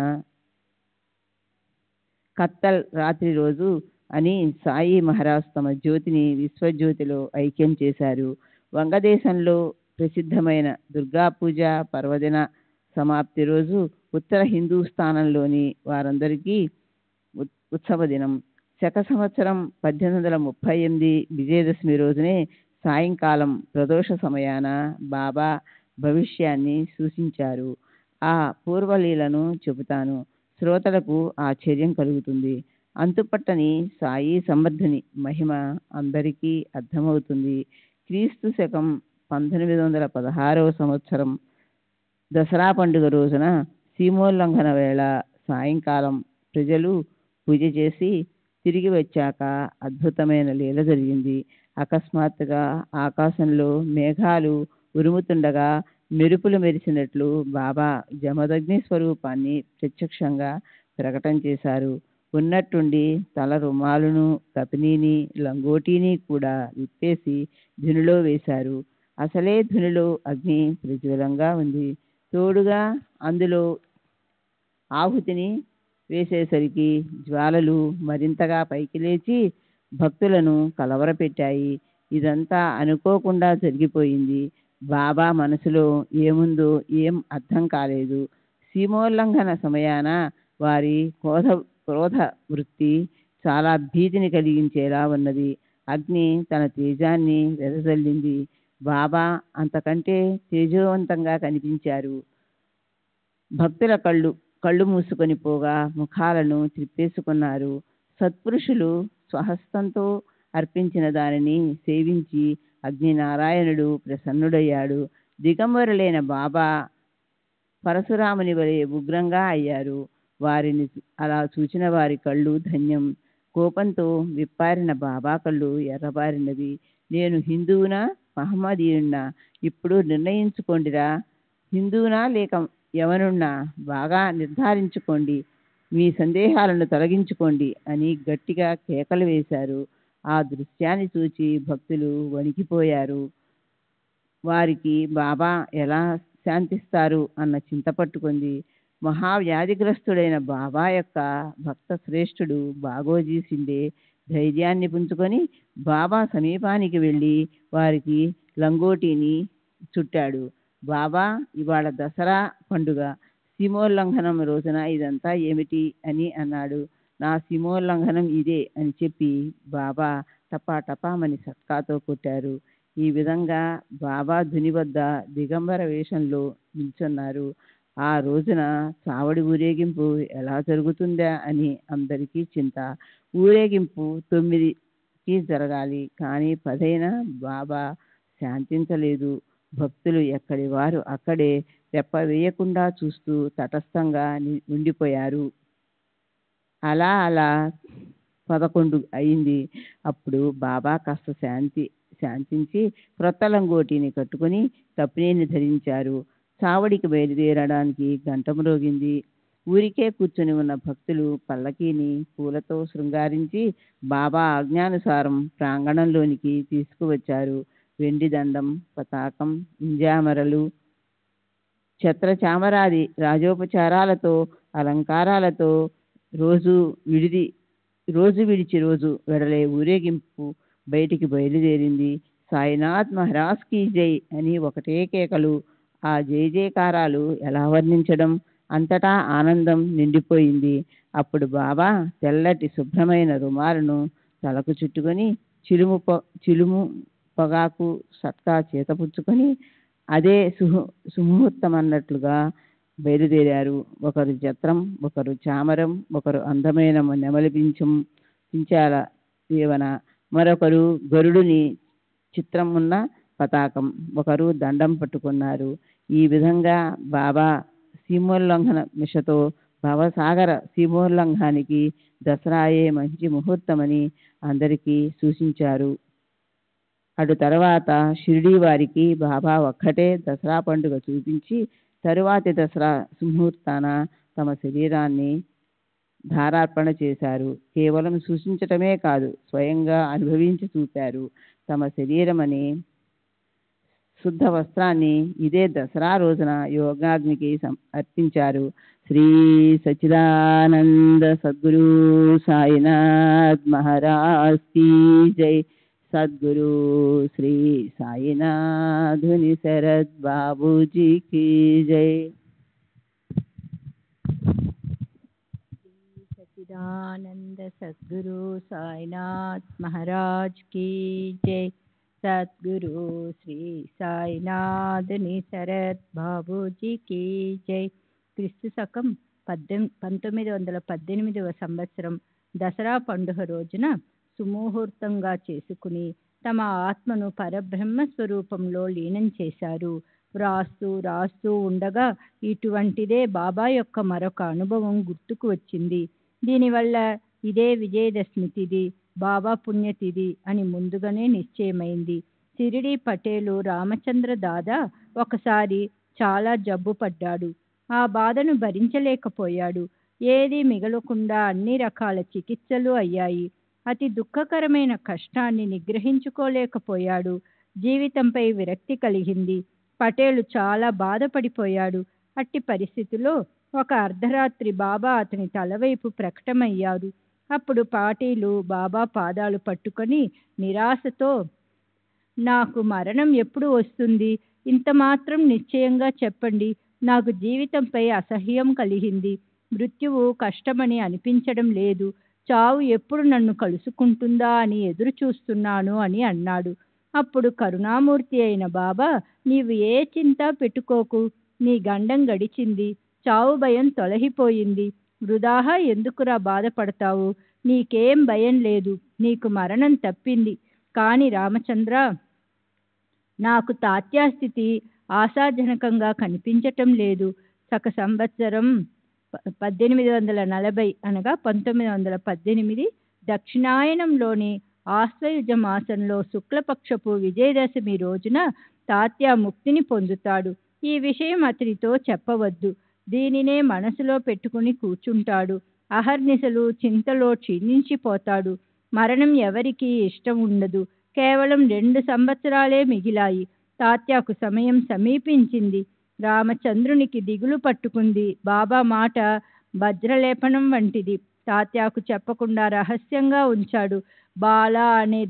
Speaker 6: కత్తల్ రాత్రి రోజు అని సాయి మహారాజ్ తమ జ్యోతిని విశ్వజ్యోతిలో ఐక్యం చేశారు. వంగదేశంలో ప్రసిద్ధమైన దుర్గా పూజ పర్వదిన సమాప్తి రోజు ఉత్తర హిందూస్థానంలోని వారందరికీ ఉత్సవ దినం. శక సంవత్సరం 1838 విజయదశమి రోజునే సాయంకాలం ప్రదోష సమయాన బాబా భవిష్యాన్ని సూచించారు. ఆ పూర్వలీలను చెబుతాను, శ్రోతలకు ఆశ్చర్యం కలుగుతుంది. అంతుపట్టని సాయి సమర్థుని మహిమ అందరికీ అర్థమవుతుంది. క్రీస్తు శకం 1916వ సంవత్సరం దసరా పండుగ రోజున సీమోల్లంఘన వేళ సాయంకాలం ప్రజలు పూజ చేసి తిరిగి వచ్చాక అద్భుతమైన లీల జరిగింది. అకస్మాత్తుగా ఆకాశంలో మేఘాలు ఉరుముతుండగా మెరుపులు మెరిసినట్లు బాబా జమదగ్ని స్వరూపాన్ని ప్రత్యక్షంగా ప్రకటన చేశారు. ఉన్నట్టుండి తల రుమాలును కపినీని లంగోటీని కూడా విప్పేసి ధునిలో వేశారు. అసలే ధునిలో అగ్ని ప్రజ్వలంగా ఉంది. తోడుగా అందులో ఆహుతిని వేసేసరికి జ్వాలలు మరింతగా పైకి లేచి భక్తులను కలవరపెట్టాయి. ఇదంతా అనుకోకుండా జరిగిపోయింది. బాబా మనసులో ఏముందో ఏం అర్థం కాలేదు. సీమోల్లంఘన సమయాన వారి క్రోధ వృత్తి చాలా భీతిని కలిగించేలా ఉన్నది. అగ్ని తన తేజాన్ని వెదజల్లింది. బాబా అంతకంటే తేజోవంతంగా కనిపించారు. భక్తుల కళ్ళు మూసుకొని పోగా ముఖాలను త్రిప్పేసుకున్నారు. సత్పురుషులు స్వహస్తంతో అర్పించిన దానిని సేవించి అగ్నినారాయణుడు ప్రసన్నుడయ్యాడు. దిగంబరులైన బాబా పరశురాముని వలె ఉగ్రంగా అయ్యారు. వారిని అలా చూచిన వారి కళ్ళు ధన్యం. కోపంతో విప్పారిన బాబా కళ్ళు ఎర్రబారినవి. నేను హిందువునా మహమ్మదీయున్నా? ఇప్పుడు నిర్ణయించుకోండిరా. హిందువునా లేక యవనున్నా? బాగా నిర్ధారించుకోండి. మీ సందేహాలను తొలగించుకోండి అని గట్టిగా కేకలు వేశారు. ఆ దృశ్యాన్ని చూచి భక్తులు వణికిపోయారు. వారికి బాబా ఎలా శాంతిస్తారు అన్న చింత పట్టుకుంది. మహావ్యాధిగ్రస్తుడైన బాబా యొక్క భక్త శ్రేష్ఠుడు బాగోజీ సిండే ధైర్యాన్ని పుంజుకొని బాబా సమీపానికి వెళ్ళి వారికి లంగోటీని చుట్టాడు. బాబా, ఇవాళ దసరా పండుగ, సీమోల్లంఘనం రోజున ఇదంతా ఏమిటి అని అన్నాడు. నా సీమోల్లంఘనం ఇదే అని చెప్పి బాబా టపాటపామని సత్కాతో కొట్టారు. ఈ విధంగా బాబా ధుని వద్ద దిగంబర వేషంలో నిల్చున్నారు. ఆ రోజున చావడి ఊరేగింపు ఎలా జరుగుతుందా అని అందరికీ చింత. ఊరేగింపు 9కి జరగాలి, కానీ 10 అయినా బాబా శాంతించలేదు. భక్తులు ఎక్కడి వారు అక్కడే రెప్ప వేయకుండా చూస్తూ తటస్థంగా ఉండిపోయారు. అలా 11 అయింది. అప్పుడు బాబా కాస్త శాంతించి క్రొత్త లంగోటీని కట్టుకుని కపినీని ధరించారు. చావడికి బయలుదేరడానికి గంట మ్రోగింది. ఊరికే కూర్చొని ఉన్న భక్తులు పల్లకీని పూలతో శృంగారించి బాబా ఆజ్ఞానుసారం ప్రాంగణంలోనికి తీసుకువచ్చారు. వెండి దండం, పతాకం, ఇంజామరలు, ఛత్రచామరాది రాజోపచారాలతో అలంకారాలతో రోజు విడిచి రోజు వెడలే ఊరేగింపు బయటికి బయలుదేరింది. సాయినాథ్ మహారాజ్ కీ జై అని ఒకటే కేకలు. ఆ జై జయకారాలు ఎలా వర్ణించడం? అంతటా ఆనందం నిండిపోయింది. అప్పుడు బాబా తెల్లటి శుభ్రమైన రుమాలను తలకు చుట్టుకొని చిలుము పొగాకు సట్కా చేతపుచ్చుకొని అదే సుముహూర్తం అన్నట్లుగా బయలుదేరారు. ఒకరు చత్రం, ఒకరు చామరం, ఒకరు అందమైన నెమలి పించాల దీవెన, మరొకరు గరుడుని చిత్రం ఉన్న పతాకం, ఒకరు దండం పట్టుకున్నారు. ఈ విధంగా బాబా సీమోల్లంఘన మిషతో భవసాగర సీమోల్లంఘానికి దసరాయే మంచి ముహూర్తమని అందరికీ సూచించారు. అటు తర్వాత షిరిడీ వారికి బాబా ఒక్కటే దసరా పండుగ చూపించి తరువాతి దసరా ముహూర్తాన తమ శరీరాన్ని ధారార్పణ చేశారు. కేవలం సూచించటమే కాదు, స్వయంగా అనుభవించి చూపారు. తమ శరీరమని శుద్ధ వస్త్రాన్ని ఇదే దసరా రోజున యోగాగ్నికి అర్పించారు. శ్రీ సచ్చిదానంద సద్గురు సాయినాథ్ మహారాజ్ కీ జై. సద్గురు శ్రీ సాయినాథుని శరద్ బాబూజీ కీ జై.
Speaker 1: సచ్చిదానంద సద్గురు సాయినాథ్ మహారాజ్ కీ జై. సద్గురు శ్రీ సాయినాథుని శరత్ బాబూజీ కీ జై. క్రీస్తు శకం 1918వ సంవత్సరం దసరా పండుగ రోజున సుముహూర్తంగా చేసుకుని తమ ఆత్మను పరబ్రహ్మ స్వరూపంలో లీనం చేశారు. రాస్తూ ఉండగా ఇటువంటిదే బాబా యొక్క మరొక అనుభవం గుర్తుకు వచ్చింది. దీనివల్ల ఇదే విజయదశమి తిథి, బాబా పుణ్యతిథి అని ముందుగానే నిశ్చయమైంది. షిరిడీ పటేలు రామచంద్ర దాదా ఒకసారి చాలా జబ్బు పడ్డాడు. ఆ బాధను భరించలేకపోయాడు. ఏదీ మిగలకుండా అన్ని రకాల చికిత్సలు అయ్యాయి. అతి దుఃఖకరమైన కష్టాన్ని నిగ్రహించుకోలేకపోయాడు. జీవితంపై విరక్తి కలిగింది. పటేలు చాలా బాధపడిపోయాడు. అట్టి పరిస్థితిలో ఒక అర్ధరాత్రి బాబా అతని తలవైపు ప్రకటమయ్యారు. అప్పుడు పాటీలు బాబా పాదాలు పట్టుకొని నిరాశతో, నాకు మరణం ఎప్పుడు వస్తుంది? ఇంత మాత్రం నిశ్చయంగా చెప్పండి. నాకు జీవితంపై అసహ్యం కలిగింది. మృత్యువు కష్టమని అనిపించడం లేదు. చావు ఎప్పుడు నన్ను కలుసుకుంటుందా అని ఎదురు చూస్తున్నాను అని అన్నాడు. అప్పుడు కరుణామూర్తి అయిన బాబా, నీవు ఏ చింత పెట్టుకోకు. నీ గండం గడిచింది. చావు భయం తొలగిపోయింది. వృధాగా ఎందుకురా బాధపడతావు? నీకేం భయం లేదు. నీకు మరణం తప్పింది. కానీ రామచంద్ర, నాకు తాత్యాస్థితి ఆశాజనకంగా కనిపించటం లేదు. సక సంవత్సరం 1840 అనగా 1918 దక్షిణాయనంలోని ఆశ్వయుజ మాసంలో శుక్లపక్షపు విజయదశమి రోజున తాత్యా ముక్తిని పొందుతాడు. ఈ విషయం అతనితో చెప్పవద్దు. దీనినే మనసులో పెట్టుకుని కూర్చుంటాడు. అహర్నిశలు చింతలో క్షీణించిపోతాడు. మరణం ఎవరికీ ఇష్టం ఉండదు. కేవలం 2 సంవత్సరాలే మిగిలాయి. తాత్యాకు సమయం సమీపించింది. రామచంద్రునికి దిగులు పట్టుకుంది. బాబా మాట వజ్రలేపనం వంటిది. తాత్యాకు చెప్పకుండా రహస్యంగా ఉంచాడు. బాలా అనే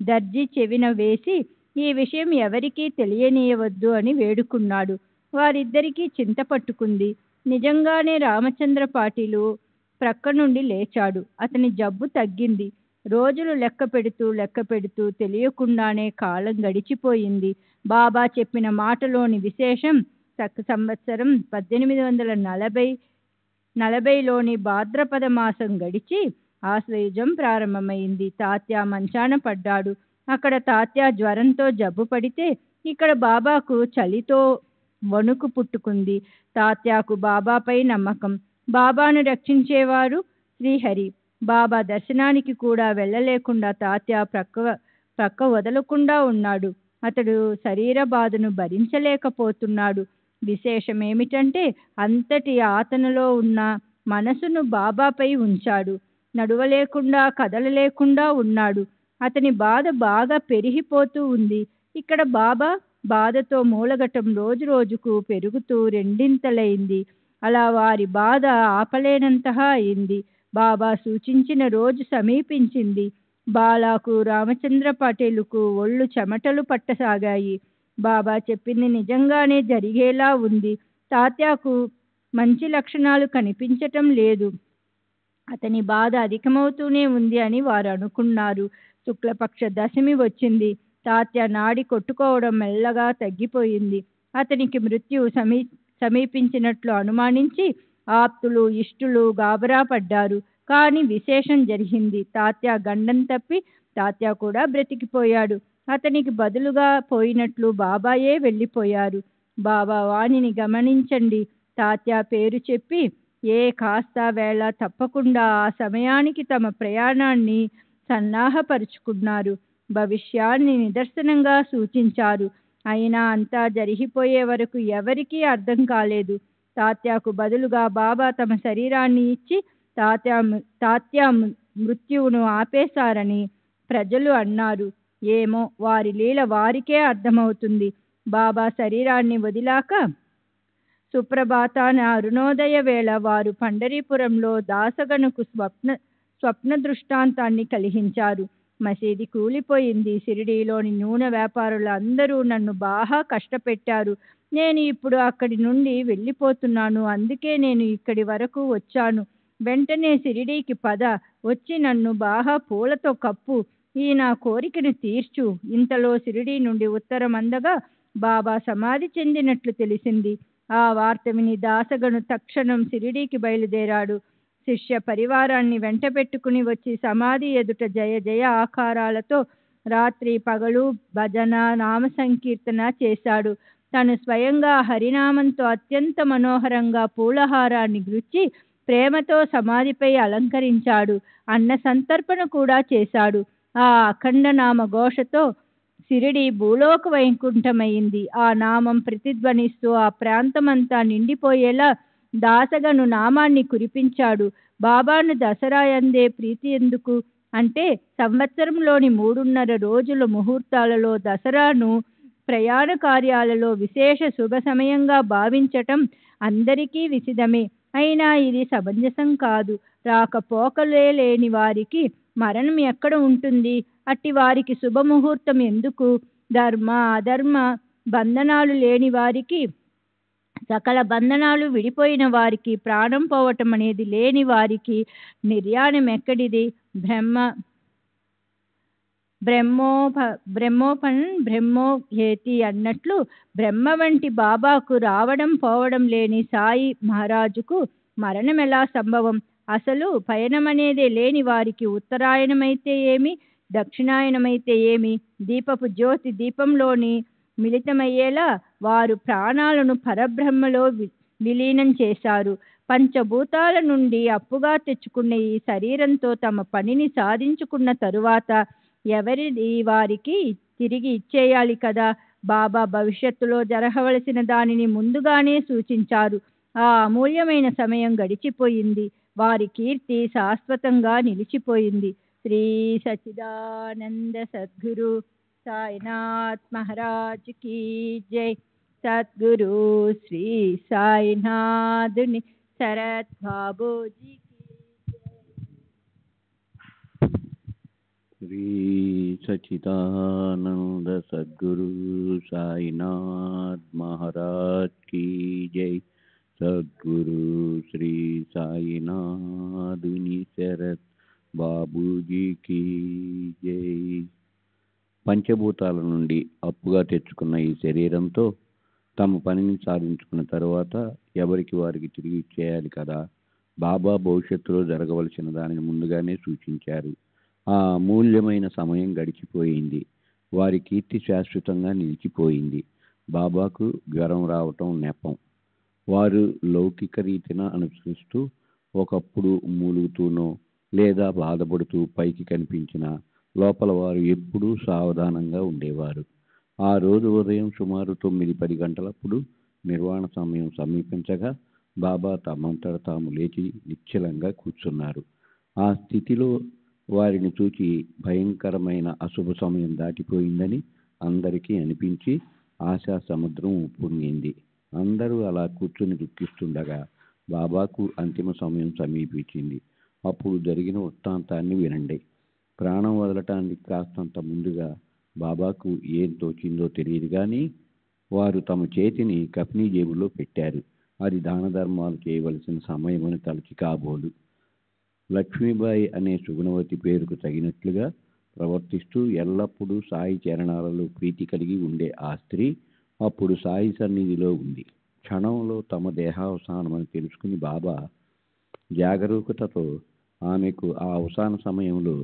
Speaker 1: దర్జీ చెవిన వేసి ఈ విషయం ఎవరికీ తెలియనీయవద్దు అని వేడుకున్నాడు. వారిద్దరికీ చింత పట్టుకుంది. నిజంగానే రామచంద్ర పాటీలు ప్రక్క నుండి లేచాడు. అతని జబ్బు తగ్గింది. రోజులు లెక్క పెడుతూ తెలియకుండానే కాలం గడిచిపోయింది. బాబా చెప్పిన మాటలోని విశేషం సంవత్సరం 1840లోని భాద్రపద మాసం గడిచి ఆశ్వయుజం ప్రారంభమైంది. తాత్యా మంచాన పడ్డాడు. అక్కడ తాత్యా జ్వరంతో జబ్బు పడితే ఇక్కడ బాబాకు చలితో వణుకు పుట్టుకుంది. తాత్యాకు బాబాపై నమ్మకం. బాబాను రక్షించేవారు శ్రీహరి. బాబా దర్శనానికి కూడా వెళ్ళలేకుండా తాత్యా ప్రక్క వదలకుండా ఉన్నాడు. అతడు శరీర బాధను భరించలేకపోతున్నాడు. విశేషమేమిటంటే అంతటి ఆతనలో ఉన్న మనసును బాబాపై ఉంచాడు. నడవలేకుండా కదలలేకుండా ఉన్నాడు. అతని బాధ బాగా పెరిగిపోతూ ఉంది. ఇక్కడ బాబా బాధతో మూలగటం రోజు రోజుకు పెరుగుతూ రెండింతలైంది. అలా వారి బాధ ఆపలేనంతగా అయింది. బాబా సూచించిన రోజు సమీపించింది. బాలాకు రామచంద్ర పటేలుకు ఒళ్ళు చెమటలు పట్టసాగాయి. బాబా చెప్పింది నిజంగానే జరిగేలా ఉంది. తాత్యాకు మంచి లక్షణాలు కనిపించటం లేదు. అతని బాధ అధికమవుతూనే ఉంది అని వారు అనుకున్నారు. శుక్లపక్ష దశమి వచ్చింది. తాత్యా నాడి కొట్టుకోవడం మెల్లగా తగ్గిపోయింది. అతనికి మృత్యు సమీపించినట్లు అనుమానించి ఆప్తులు ఇష్టులు గాబరా పడ్డారు. కానీ విశేషం జరిగింది. తాత్యా గండం తప్పి తాత్యా కూడా బ్రతికిపోయాడు. అతనికి బదులుగా పోయినట్లు బాబాయే వెళ్ళిపోయారు. బాబా వాణిని గమనించండి. తాత్యా పేరు చెప్పి కాస్త వేళ తప్పకుండా ఆ సమయానికి తమ ప్రయాణాన్ని సన్నాహపరుచుకున్నారు. భవిష్యాన్ని నిదర్శనంగా సూచించారు. అయినా అంతా జరిగిపోయే వరకు ఎవరికీ అర్థం కాలేదు. తాత్యాకు బదులుగా బాబా తమ శరీరాన్ని ఇచ్చి తాత్యా మృత్యువును ఆపేశారని ప్రజలు అన్నారు. ఏమో, వారి లీల వారికే అర్థమవుతుంది. బాబా శరీరాన్ని వదిలాక సుప్రభాతాన అరుణోదయ వేళ వారు పండరీపురంలో దాసగణకు స్వప్న దృష్టాంతాన్ని కలిగించారు. మసీది కూలిపోయింది. షిరిడీలోని నూనె వ్యాపారులు అందరూ నన్ను బాగా కష్టపెట్టారు. నేను ఇప్పుడు అక్కడి నుండి వెళ్ళిపోతున్నాను. అందుకే నేను ఇక్కడి వరకు వచ్చాను. వెంటనే షిరిడీకి పద, వచ్చి నన్ను బాగా పూలతో కప్పు, ఈ నా కోరికను తీర్చు. ఇంతలో షిరిడీ నుండి ఉత్తరం అందగా బాబా సమాధి చెందినట్లు తెలిసింది. ఆ వార్త విని దాసగను తక్షణం షిరిడీకి బయలుదేరాడు. శిష్య పరివారాన్ని వెంట పెట్టుకుని వచ్చి సమాధి ఎదుట జయ జయ ఆకారాలతో రాత్రి పగలు భజన నామ సంకీర్తన చేశాడు. తను స్వయంగా హరినామంతో అత్యంత మనోహరంగా పూలహారాన్ని గుచ్చి ప్రేమతో సమాధిపై అలంకరించాడు. అన్న సంతర్పణ కూడా చేశాడు. ఆ అఖండ నామ ఘోషతో షిరిడి భూలోక వైకుంఠమైంది. ఆ నామం ప్రతిధ్వనిస్తూ ఆ ప్రాంతమంతా నిండిపోయేలా దాసగను నామాన్ని కురిపించాడు. బాబాను దసరా యందే ప్రీతి ఎందుకు అంటే సంవత్సరంలోని 3.5 రోజుల ముహూర్తాలలో దసరాను ప్రయాణ కార్యాలలో విశేష శుభ సమయంగా భావించటం అందరికీ విసిదమే. అయినా ఇది సమంజసం కాదు. రాకపోకలే లేని వారికి మరణం ఎక్కడ ఉంటుంది? అట్టి వారికి శుభముహూర్తం ఎందుకు? ధర్మ అధర్మ బంధనాలు లేని వారికి, సకల బంధనాలు విడిపోయిన వారికి, ప్రాణం పోవటం అనేది లేని వారికి నిర్యాణం ఎక్కడిది? బ్రహ్మోహేతి అన్నట్లు బ్రహ్మ వంటి బాబాకు రావడం పోవడం లేని సాయి మహారాజుకు మరణం ఎలా సంభవం? అసలు పయనమనేదే లేని వారికి ఉత్తరాయణమైతే ఏమి, దక్షిణాయనమైతే ఏమి? దీపపు జ్యోతి దీపంలోని మిళితమయ్యేలా వారు ప్రాణాలను పరబ్రహ్మలో విలీనం చేశారు. పంచభూతాల నుండి అప్పుగా తెచ్చుకున్న ఈ శరీరంతో తమ పనిని సాధించుకున్న తరువాత ఎవరిది వారికి తిరిగి ఇచ్చేయాలి కదా. బాబా భవిష్యత్తులో జరగవలసిన దానిని ముందుగానే సూచించారు. ఆ అమూల్యమైన సమయం గడిచిపోయింది. వారి కీర్తి శాశ్వతంగా నిలిచిపోయింది. శ్రీ సచ్చిదానంద సద్గురు సాయినాథ్ మహారాజ్ కీ జై. సద్గురు శ్రీ సాయినాథుని శరత్ బాబూజీ
Speaker 4: శ్రీ సచ్చిదానంద సద్గురు సాయినాథ్ మహారాజ్ కీ జై. సద్గురు శ్రీ సాయినాథుని శరత్ బాబూజీకి జై. పంచభూతాల నుండి అప్పుగా తెచ్చుకున్న ఈ శరీరంతో తమ పనిని సాధించుకున్న తరువాత ఎవరికి వారికి తిరిగి ఇచ్చేయాలి కదా. బాబా భవిష్యత్తులో జరగవలసిన దానిని ముందుగానే సూచించారు. ఆ అమూల్యమైన సమయం గడిచిపోయింది. వారి కీర్తి శాశ్వతంగా నిలిచిపోయింది. బాబాకు జ్వరం రావటం నెపం. వారు లౌకిక రీతిన అనుసరిస్తూ ఒకప్పుడు మూలుగుతూనో లేదా బాధపడుతూ పైకి కనిపించిన లోపల వారు ఎప్పుడూ సావధానంగా ఉండేవారు. ఆ రోజు ఉదయం సుమారు 9-10 గంటలప్పుడు నిర్వాణ సమయం సమీపించగా బాబా తమంతట తాము లేచి నిశ్చలంగా కూర్చున్నారు. ఆ స్థితిలో వారిని చూచి భయంకరమైన అశుభ సమయం దాటిపోయిందని అందరికీ అనిపించి ఆశా సముద్రం ఉప్పొంగింది. అందరూ అలా కూర్చుని దుఃఖిస్తుండగా బాబాకు అంతిమ సమయం సమీపించింది. అప్పుడు జరిగిన వృత్తాంతాన్ని వినండి. ప్రాణం వదలటానికి కాస్తంత ముందుగా బాబాకు ఏం తోచిందో తెలియదు కానీ వారు తమ చేతిని కఫ్నీ జేబులో పెట్టారు. అది దాన ధర్మాలు చేయవలసిన సమయమని తలచి కాబోలు. లక్ష్మీబాయి అనే సుగుణవతి పేరుకు తగినట్లుగా ప్రవర్తిస్తూ ఎల్లప్పుడూ సాయి చరణాలలో ప్రీతి కలిగి ఉండే ఆ స్త్రీ అప్పుడు సాయి సన్నిధిలో ఉంది. క్షణంలో తమ దేహావసానమని తెలుసుకుని బాబా జాగరూకతతో ఆమెకు ఆ అవసాన సమయంలో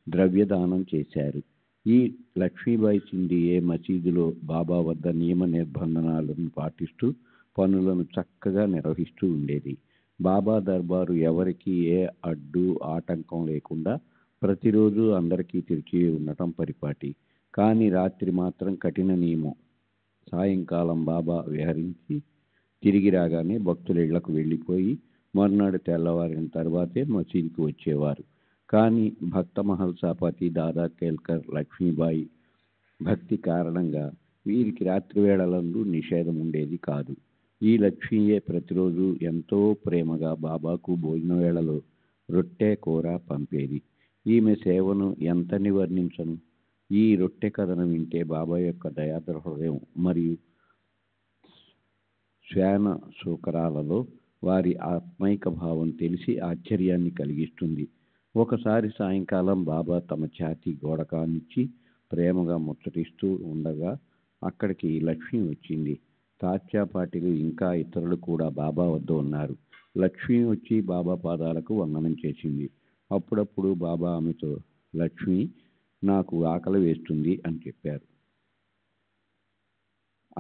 Speaker 4: ద్రవ్యదానం చేశారు.
Speaker 7: ఈ లక్ష్మీబాయి సింధియే మసీదులో బాబా వద్ద నియమ నిర్బంధనాలను పాటిస్తూ పనులను చక్కగా నిర్వహిస్తూ ఉండేది. బాబా దర్బారు ఎవరికి ఏ అడ్డు ఆటంకం లేకుండా ప్రతిరోజు అందరికీ తెరిచి ఉండటం పరిపాటి. కానీ రాత్రి మాత్రం కఠిన నియమం. సాయంకాలం బాబా విహరించి తిరిగి రాగానే భక్తుల ఇళ్లకు వెళ్ళిపోయి మర్నాడు తెల్లవారిన తర్వాతే మసీదుకు వచ్చేవారు. కానీ భక్త మహల్ సాపతి దాదా కేల్కర్ లక్ష్మీబాయి భక్తి కారణంగా వీరికి రాత్రి వేళలందు నిషేధం ఉండేది కాదు. ఈ లక్ష్మీయే ప్రతిరోజు ఎంతో ప్రేమగా బాబాకు భోజన వేళలో రొట్టె కూర పంపేది. ఈమె సేవను ఎంతని వర్ణించను. ఈ రొట్టె కథను వింటే బాబా యొక్క దయాద్ర హృదయం మరియు శ్వాన సూకరాలలో వారి ఆత్మైక భావం తెలిసి ఆశ్చర్యాన్ని కలిగిస్తుంది. ఒకసారి సాయంకాలం బాబా తమ ఛాతీ గోడ కానిచ్చి ప్రేమగా ముచ్చటిస్తూ ఉండగా అక్కడికి లక్ష్మి వచ్చింది. తాత్యా పాటిలు ఇంకా ఇతరులు కూడా బాబా వద్ద ఉన్నారు. లక్ష్మి వచ్చి బాబా పాదాలకు వందనం చేసింది. అప్పుడప్పుడు బాబా ఆమెతో, లక్ష్మి, నాకు ఆకలి వేస్తుంది అని చెప్పారు.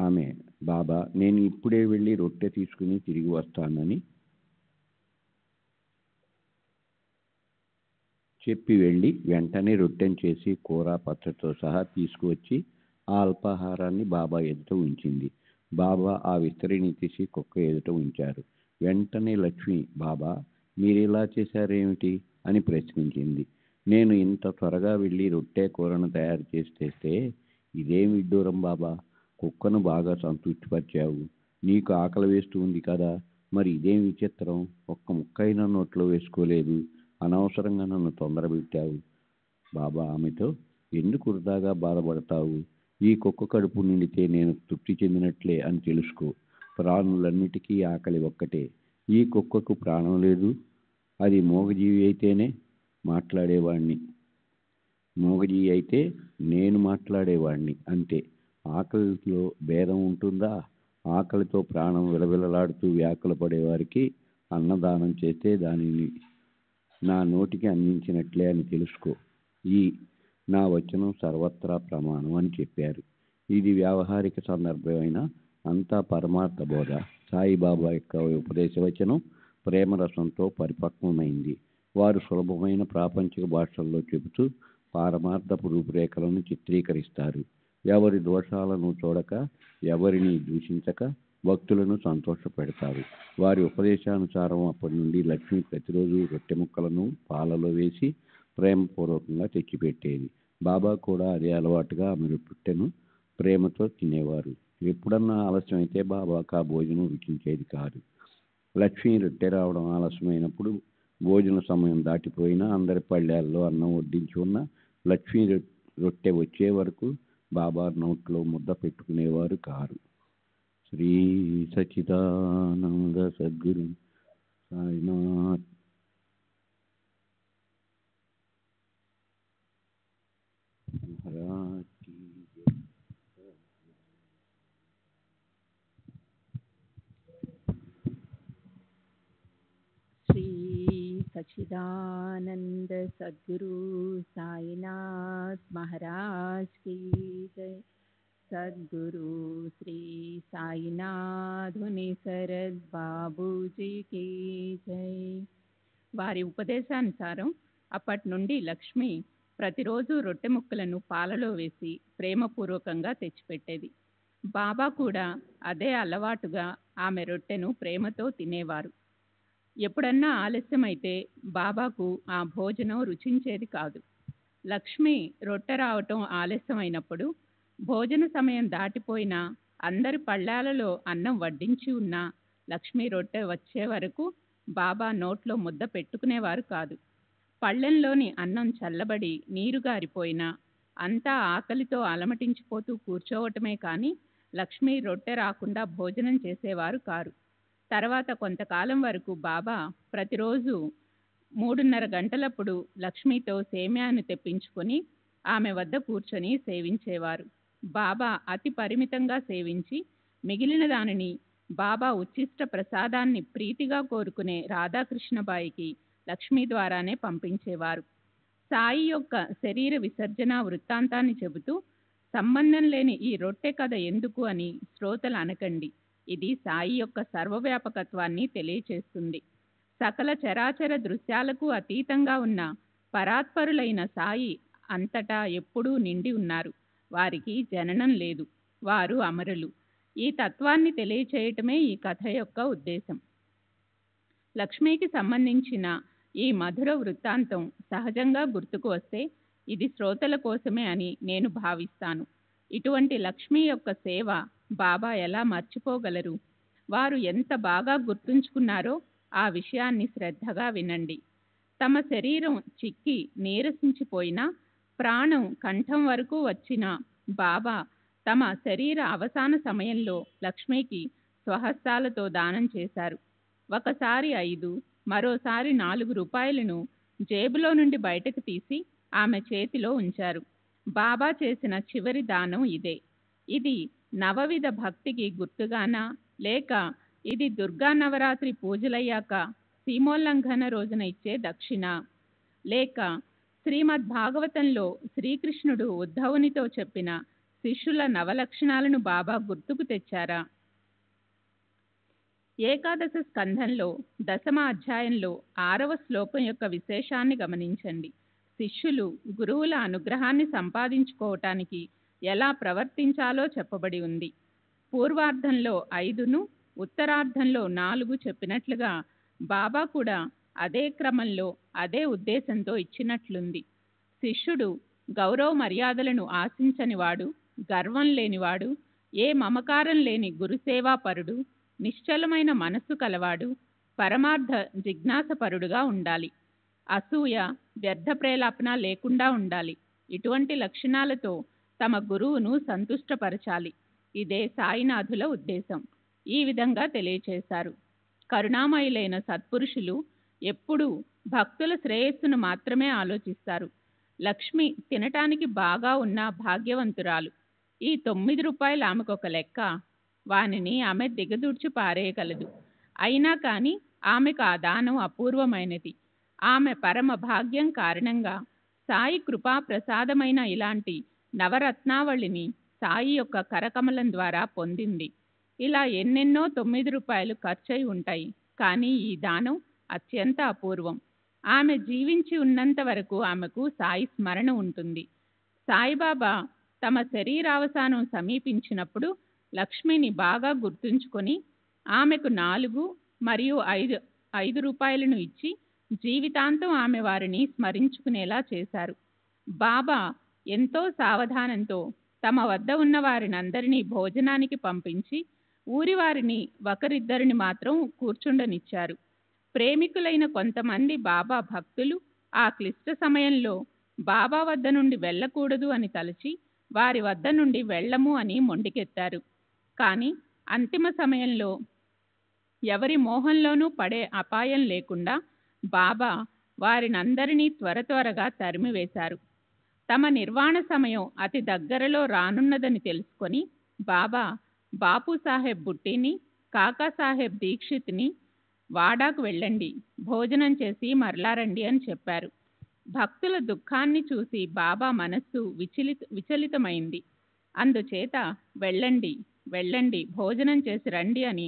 Speaker 7: ఆమె, బాబా, నేను ఇప్పుడే వెళ్ళి రొట్టె తీసుకుని తిరిగి వస్తానని చెప్పి వెళ్ళి వెంటనే రొట్టెను చేసి కూర పచ్చడితో సహా తీసుకువచ్చి ఆ అల్పాహారాన్ని బాబా ఎదుట ఉంచింది. బాబా ఆ విస్తరిని తీసి కుక్క ఎదుట ఉంచారు. వెంటనే లక్ష్మి, బాబా, మీరిలా చేశారేమిటి అని ప్రశ్నించింది. నేను ఇంత త్వరగా వెళ్ళి రొట్టె కూరను తయారు చేసి తెస్తే ఇదేమి విడ్డూరం బాబా, కుక్కను బాగా సంతృప్తిపరిచావు. నీకు ఆకలి వేస్తూ ఉంది కదా, మరి ఇదేం విచిత్రం, ఒక్క ముక్కైనా నోట్లో వేసుకోలేదు, అనవసరంగా నన్ను తొందర పెట్టావు. బాబా ఆమెతో, ఎందుకు వృధాగా బాధపడతావు, ఈ కుక్క కడుపు నిండితే నేను తృప్తి చెందినట్లే అని తెలుసుకో. ప్రాణులన్నిటికీ ఆకలి ఒక్కటే. ఈ కుక్కకు ప్రాణం లేదు, అది మూగజీవి అయితేనే మాట్లాడేవాణ్ణి, మూగజీవి అయితే నేను మాట్లాడేవాణ్ణి అంతే. ఆకలిలో భేదం ఉంటుందా? ఆకలితో ప్రాణం విలవిలలాడుతూ వ్యాకుల పడేవారికి అన్నదానం చేస్తే దానిని నా నోటికి అందించినట్లే అని తెలుసుకో. ఈ నా వచనం సర్వత్రా ప్రమాణం అని చెప్పారు. ఇది వ్యావహారిక సందర్భమైన అంతా పరమార్థ బోధ. సాయిబాబా యొక్క ఉపదేశ వచనం ప్రేమరసంతో పరిపక్వమైంది. వారు సులభమైన ప్రాపంచిక భాషల్లో చెబుతూ పారమార్థపు రూపురేఖలను చిత్రీకరిస్తారు. ఎవరి దోషాలను చూడక, ఎవరిని దూషించక భక్తులను సంతోషపెడతారు. వారి ఉపదేశానుసారం అప్పటి నుండి లక్ష్మి ప్రతిరోజు రొట్టె ముక్కలను పాలలో వేసి ప్రేమపూర్వకంగా తెచ్చిపెట్టేది. బాబా కూడా అదే అలవాటుగా ఆమె రొట్టెను ప్రేమతో తినేవారు. ఎప్పుడన్నా ఆలస్యం అయితే బాబాకు ఆ భోజనం రుచించేది కాదు. లక్ష్మి రొట్టె రావడం ఆలస్యమైనప్పుడు భోజన సమయం దాటిపోయినా అందరి పళ్ళేల్లో అన్నం వడ్డించి ఉన్న లక్ష్మి రొట్టె వచ్చే వరకు బాబా నోట్లో ముద్ద పెట్టుకునేవారు కారు. శ్రీ సచిదానంద సద్గురు సాయినాథ్ మహారాజ్ కీ జై.
Speaker 8: శ్రీ సచిదానంద సద్గురు సాయినాథ్ మహారాజ్ కీ జై. సద్గురు శ్రీ సాయినాథుని శరద్ బాబూజీకి జై. వారి ఉపదేశానుసారం అప్పటి నుండి లక్ష్మి ప్రతిరోజు రొట్టె ముక్కలను పాలలో వేసి ప్రేమపూర్వకంగా తెచ్చిపెట్టేది. బాబా కూడా అదే అలవాటుగా ఆమె రొట్టెను ప్రేమతో తినేవారు. ఎప్పుడన్నా ఆలస్యమైతే బాబాకు ఆ భోజనం రుచించేది కాదు. లక్ష్మి రొట్టె రావటం ఆలస్యమైనప్పుడు భోజన సమయం దాటిపోయినా అందరి పళ్ళాలలో అన్నం వడ్డించి ఉన్నా లక్ష్మి రొట్టె వచ్చే వరకు బాబా నోట్లో ముద్ద పెట్టుకునేవారు కాదు. పళ్ళెంలోని అన్నం చల్లబడి నీరు గారిపోయినా అంతా ఆకలితో అలమటించిపోతూ కూర్చోవటమే కానీ లక్ష్మి రొట్టె రాకుండా భోజనం చేసేవారు కారు. తర్వాత కొంతకాలం వరకు బాబా ప్రతిరోజు 3:30 గంటలప్పుడు లక్ష్మితో సేమ్యాను తెప్పించుకొని ఆమె వద్ద కూర్చొని సేవించేవారు. బాబా అతి పరిమితంగా సేవించి మిగిలిన దానిని బాబా ఉచ్చిష్ట ప్రసాదాన్ని ప్రీతిగా కోరుకునే రాధాకృష్ణబాయికి లక్ష్మి ద్వారానే పంపించేవారు. సాయి యొక్క శరీర విసర్జన వృత్తాంతాన్ని చెబుతూ సంబంధం లేని ఈ రొట్టె కథ ఎందుకు అని శ్రోతలు అనకండి. ఇది సాయి యొక్క సర్వవ్యాపకత్వాన్ని తెలియచేస్తుంది. సకల చరాచర దృశ్యాలకు అతీతంగా ఉన్న పరాత్పరులైన సాయి అంతటా ఎప్పుడూ నిండి ఉన్నారు. వారికి జననం లేదు. వారు అమరులు. ఈ తత్వాన్ని తెలియచేయటమే ఈ కథ యొక్క ఉద్దేశం. లక్ష్మికి సంబంధించిన ఈ మధుర వృత్తాంతం సహజంగా గుర్తుకు వస్తే ఇది శ్రోతల కోసమే అని నేను భావిస్తాను. ఇటువంటి లక్ష్మి యొక్క సేవ బాబా ఎలా మర్చిపోగలరు? వారు ఎంత బాగా గుర్తుంచుకున్నారో ఆ విషయాన్ని శ్రద్ధగా వినండి. తమ శరీరం చిక్కి నీరసించిపోయినా ప్రాణం కంఠం వరకు వచ్చిన బాబా తమ శరీర అవసాన సమయంలో లక్ష్మికి స్వహస్తాలతో దానం చేశారు. ఒకసారి 5, మరోసారి 4 రూపాయలను జేబులో నుండి బయటకు తీసి ఆమె చేతిలో ఉంచారు. బాబా చేసిన చివరి దానం ఇదే. ఇది నవవిధ భక్తికి గుర్తుగానా, లేక ఇది దుర్గా నవరాత్రి పూజలయ్యాక సీమోల్లంఘన రోజున ఇచ్చే దక్షిణ, లేక శ్రీమద్ భాగవతంలో శ్రీకృష్ణుడు ఉద్ధవునితో చెప్పిన శిష్యుల నవలక్షణాలను బాబా గుర్తుకు తెచ్చారా? ఏకాదశ స్కంధంలో 10వ అధ్యాయంలో 6వ శ్లోకం యొక్క విశేషాన్ని గమనించండి. శిష్యులు గురువుల అనుగ్రహాన్ని సంపాదించుకోవటానికి ఎలా ప్రవర్తించాలో చెప్పబడి ఉంది. పూర్వార్ధంలో 5ను, ఉత్తరార్ధంలో 4 చెప్పినట్లుగా బాబా కూడా అదే క్రమంలో అదే ఉద్దేశంతో ఇచ్చినట్లుంది. శిష్యుడు గౌరవ మర్యాదలను ఆశించనివాడు, గర్వం లేనివాడు, ఏ మమకారం లేని గురుసేవాపరుడు, నిశ్చలమైన మనస్సు కలవాడు, పరమార్థ జిజ్ఞాసపరుడుగా ఉండాలి. అసూయ, వ్యర్థ ప్రేలాపన లేకుండా ఉండాలి. ఇటువంటి లక్షణాలతో తమ గురువును సంతుష్టపరచాలి. ఇదే సాయినాథుల ఉద్దేశం. ఈ విధంగా తెలియచేశారు. కరుణామయులైన సత్పురుషులు ఎప్పుడూ భక్తుల శ్రేయస్సును మాత్రమే ఆలోచిస్తారు. లక్ష్మి తినటానికి బాగా ఉన్న భాగ్యవంతురాలు. ఈ 9 రూపాయలు ఆమెకొక లెక్క. వానిని ఆమె దిగదూడ్చి పారేయగలదు. అయినా కానీ ఆమెకు ఆ దానం అపూర్వమైనది. ఆమె పరమ భాగ్యం కారణంగా సాయి కృపా ప్రసాదమైన ఇలాంటి నవరత్నావళిని సాయి యొక్క కరకమలం ద్వారా పొందింది. ఇలా ఎన్నెన్నో 9 రూపాయలు ఖర్చయి ఉంటాయి. కానీ ఈ దానం అత్యంత అపూర్వం. ఆమె జీవించి ఉన్నంత వరకు ఆమెకు సాయి స్మరణ ఉంటుంది. సాయిబాబా తమ శరీరావసానం సమీపించినప్పుడు లక్ష్మిని బాగా గుర్తుంచుకొని ఆమెకు 4 మరియు 5 రూపాయలను ఇచ్చి జీవితాంతం ఆమె వారిని స్మరించుకునేలా చేశారు. బాబా ఎంతో సావధానంతో తమ వద్ద ఉన్న వారినందరినీ భోజనానికి పంపించి ఊరి వారిని ఒకరిద్దరిని మాత్రం కూర్చుండనిచ్చారు. ప్రేమికులైన కొంతమంది బాబా భక్తులు ఆ క్లిష్ట సమయంలో బాబా వద్ద నుండి వెళ్ళకూడదు అని తలచి వారి వద్ద నుండి వెళ్ళము అని మొండికెత్తారు. కానీ అంతిమ సమయంలో ఎవరి మోహంలోనూ పడే అపాయం లేకుండా బాబా వారినందరినీ త్వరగా తరిమివేశారు. తమ నిర్వాణ సమయం అతి దగ్గరలో రానున్నదని తెలుసుకొని బాబా బాపుసాహెబ్ బుట్టిని, కాకాసాహెబ్ దీక్షిత్ని వాడాకు వెళ్ళండి, భోజనం చేసి మరలారండి అని చెప్పారు. భక్తుల దుఃఖాన్ని చూసి బాబా మనస్సు విచలితమైంది. అందుచేత వెళ్ళండి వెళ్ళండి, భోజనం చేసి రండి అని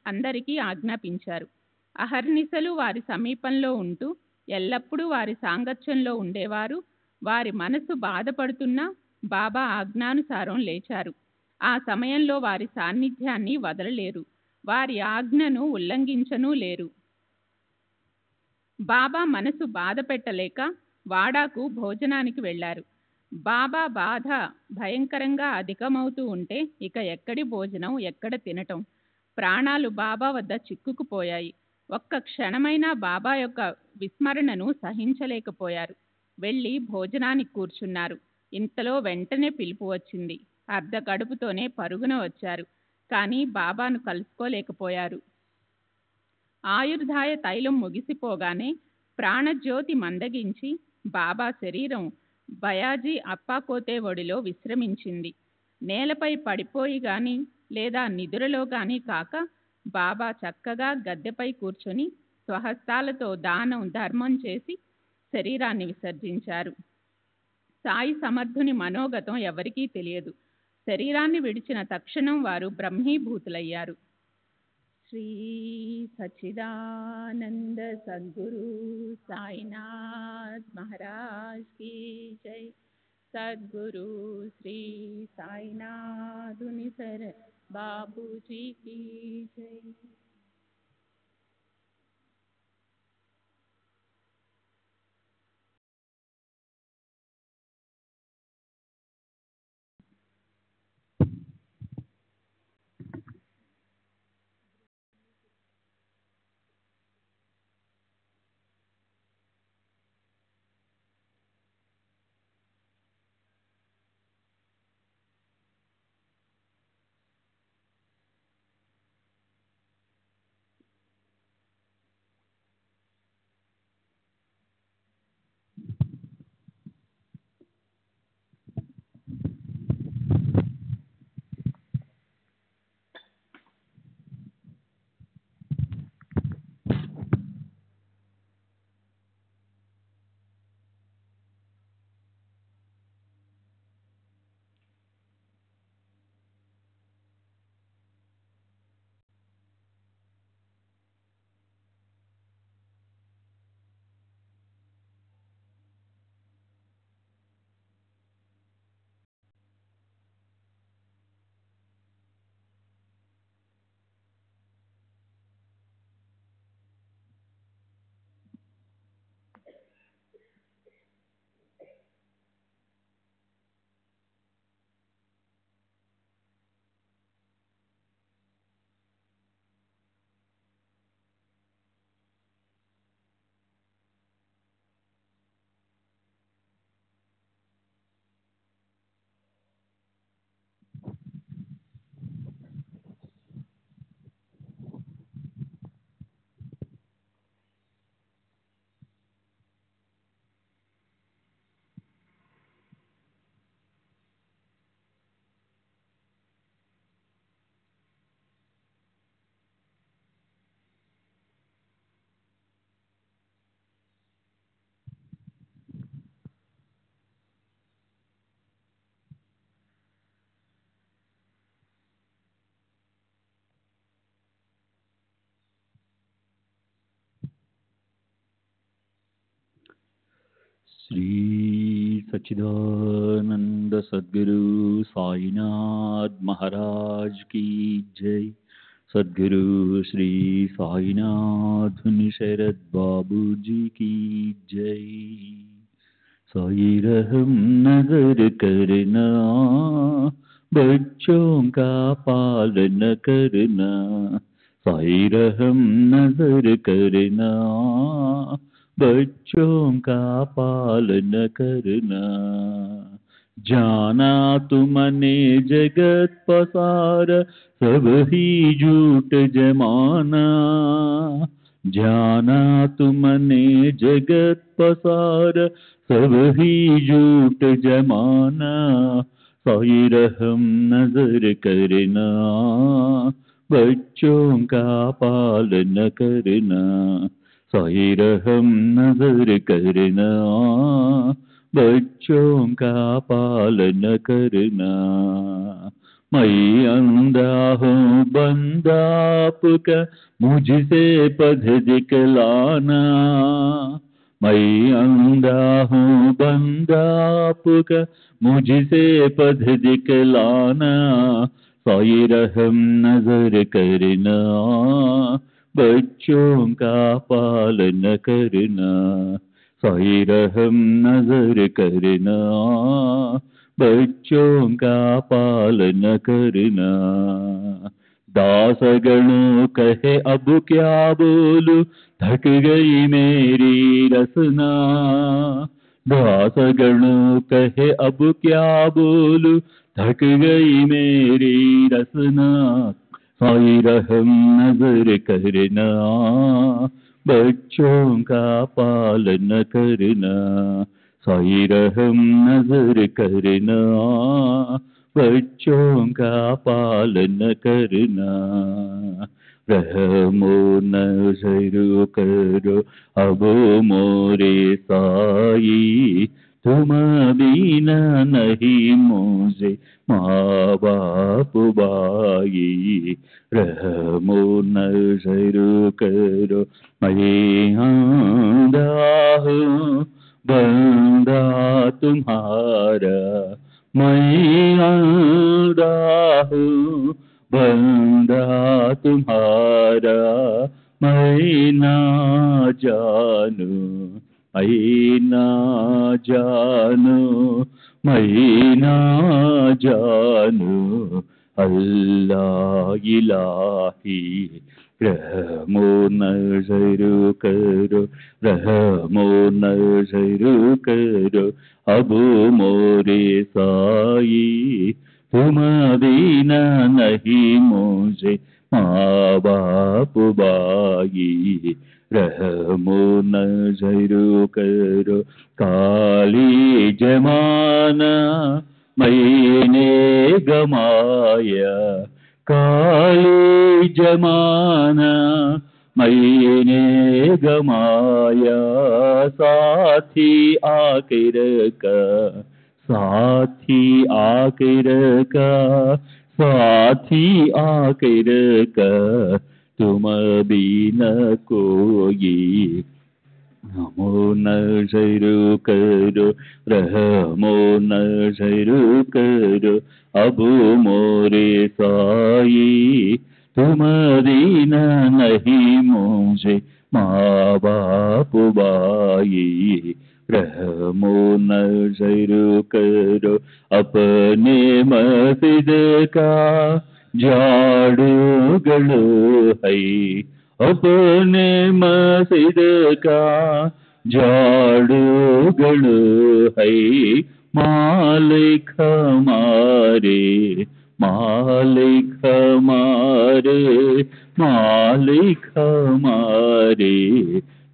Speaker 8: అందరికీ ఆజ్ఞాపించారు. అహర్నిశలు వారి సమీపంలో ఉంటూ ఎల్లప్పుడూ వారి సాంగత్యంలో ఉండేవారు. వారి మనసు బాధపడుతున్నా బాబా ఆజ్ఞానుసారం లేచారు. ఆ సమయంలో వారి సాన్నిధ్యాన్ని వదలలేరు. వారి ఆజ్ఞను ఉల్లంఘించనూ లేరు. బాబా మనసు బాధ పెట్టలేక వాడాకు భోజనానికి వెళ్ళారు. బాబా బాధ భయంకరంగా అధికమవుతూ ఉంటే ఇక ఎక్కడి భోజనం, ఎక్కడ తినటం? ప్రాణాలు బాబా వద్ద చిక్కుకుపోయాయి. ఒక్క క్షణమైనా బాబా యొక్క విస్మరణను సహించలేకపోయారు. వెళ్ళి భోజనానికి కూర్చున్నారు. ఇంతలో వెంటనే పిలుపు వచ్చింది. అర్ధ కడుపుతోనే పరుగున వచ్చారు. కానీ బాబాను కలుసుకోలేకపోయారు. ఆయుర్దాయ తైలం ముగిసిపోగానే ప్రాణజ్యోతి మందగించి బాబా శరీరం బయాజీ అప్పాకోతే ఒడిలో విశ్రమించింది. నేలపై పడిపోయి గాని లేదా నిద్రలో గాని కాక బాబా చక్కగా గద్దెపై కూర్చొని స్వహస్తాలతో దానం ధర్మం చేసి శరీరాన్ని విసర్జించారు. సాయి సమర్థుని మనోగతం ఎవరికీ తెలియదు. శరీరాన్ని విడిచిన తక్షణం వారు బ్రహ్మీభూతులయ్యారు. శ్రీ సచ్చిదానంద సద్గురు సాయినాథ్ మహారాజ్ కీ జై. సద్గురు శ్రీ సాయినాథుని సర బాబూజీ కీ జై.
Speaker 4: श्री सच्चिदानंद सद्गुरु साईनाथ महाराज की जय। सद्गुरु श्री साईनाथ शरद बाबू जी की जय। साई रहम नजर करना, बच्चों का पालन करना। साई रहम नजर करना, बच्चों का पालन करना। जाना तुमने जगत पसार, सब ही झूठ जमाना। जाना तुमने जगत पसार, सब ही झूठ जमाना। साई रहम नजर करना, बच्चों का पालन करना। साई रहम नजर करना, बच्चों का पालन करना। मैं अंधा हूँ बंदा आपका, मुझसे पथ दिखलाना। मैं अंधा हूँ बंदा आपका, मुझसे पथ दिखलाना। साई रहम नजर करना, बच्चों का पालन करना। साई रहम नजर करना, बच्चों का पालन करना। दासगणों कहे अब क्या बोलूं, थक गई मेरी रसना। दासगणों कहे अब क्या बोलूं, थक गई मेरी रसना। साई रहम नजर करना, बच्चों का पालन करना। साई रहम नजर करना, बच्चों का पालन करना। रहमो नजर करो अब मोरे साई, तुम बिना नहीं मुझे माँ बाप भाई। रहमो नजर करो मैं आंधा हूँ बंदा तुम्हारा, मैं आंधा हूँ बंदा तुम्हारा, मैं ना जानू मैं ना जानू मैं ना जानू अल्लाह इलाही। रहमो नजर करो रहमो नजर करो अब मोरे साई, तुम बिना नहीं मुझे माँ बाप भाई। रहमो नजर करो काली जमाना मैंने गमाया, काली जमाना मैंने गमाया, साथी आखिर का साथी आखिर का साथी आखिर का, तुम बिना कोई। रहमो नजर करो रहमो नजर करो अब मोरे साई, तुम बिना नहीं मुझे माँ बाप भाई। रहमो नजर करो अपने मस्जिद का झाड़ू गलो है, अपने मस्जिद का झाड़ू गलो है, मालिक हमारे मालिक हमारे मालिक हमारे,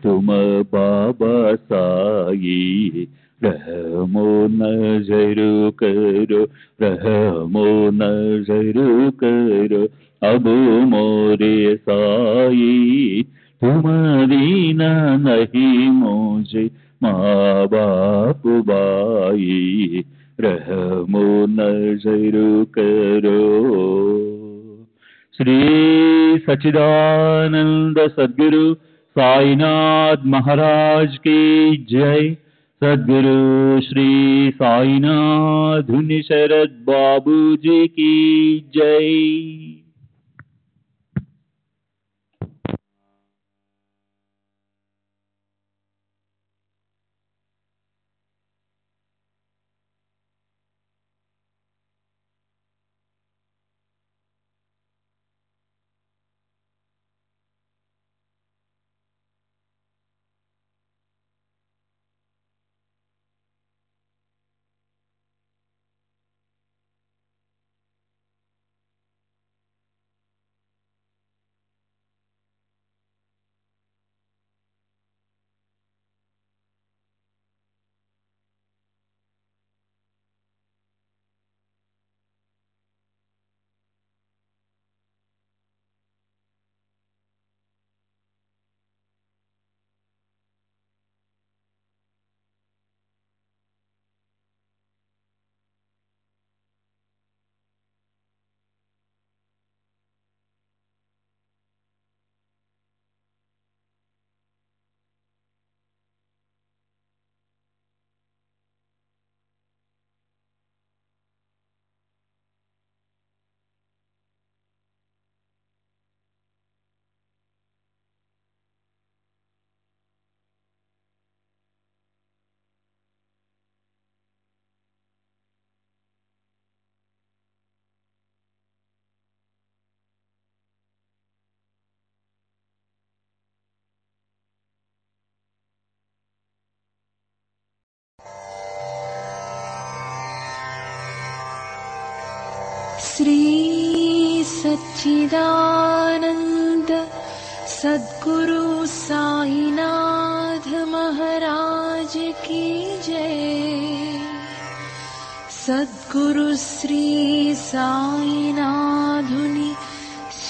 Speaker 4: तुम बाबा साई। रहमो नजर करो रहमो नजर करो अब मोरे साई, तुम बिना नहीं मुझे माँ बाप भाई। रहमो नजर करो। श्री सच्चिदानंद सद्गुरु साईनाथ महाराज की जय। सद्गुरु श्री साईनाथ धुनि शरद बाबू जी की जय।
Speaker 9: श्री सच्चिदानंद सद्गुरु साईनाथ महाराज की जय। सद्गुरु श्री साईनाथुनि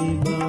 Speaker 3: బాబా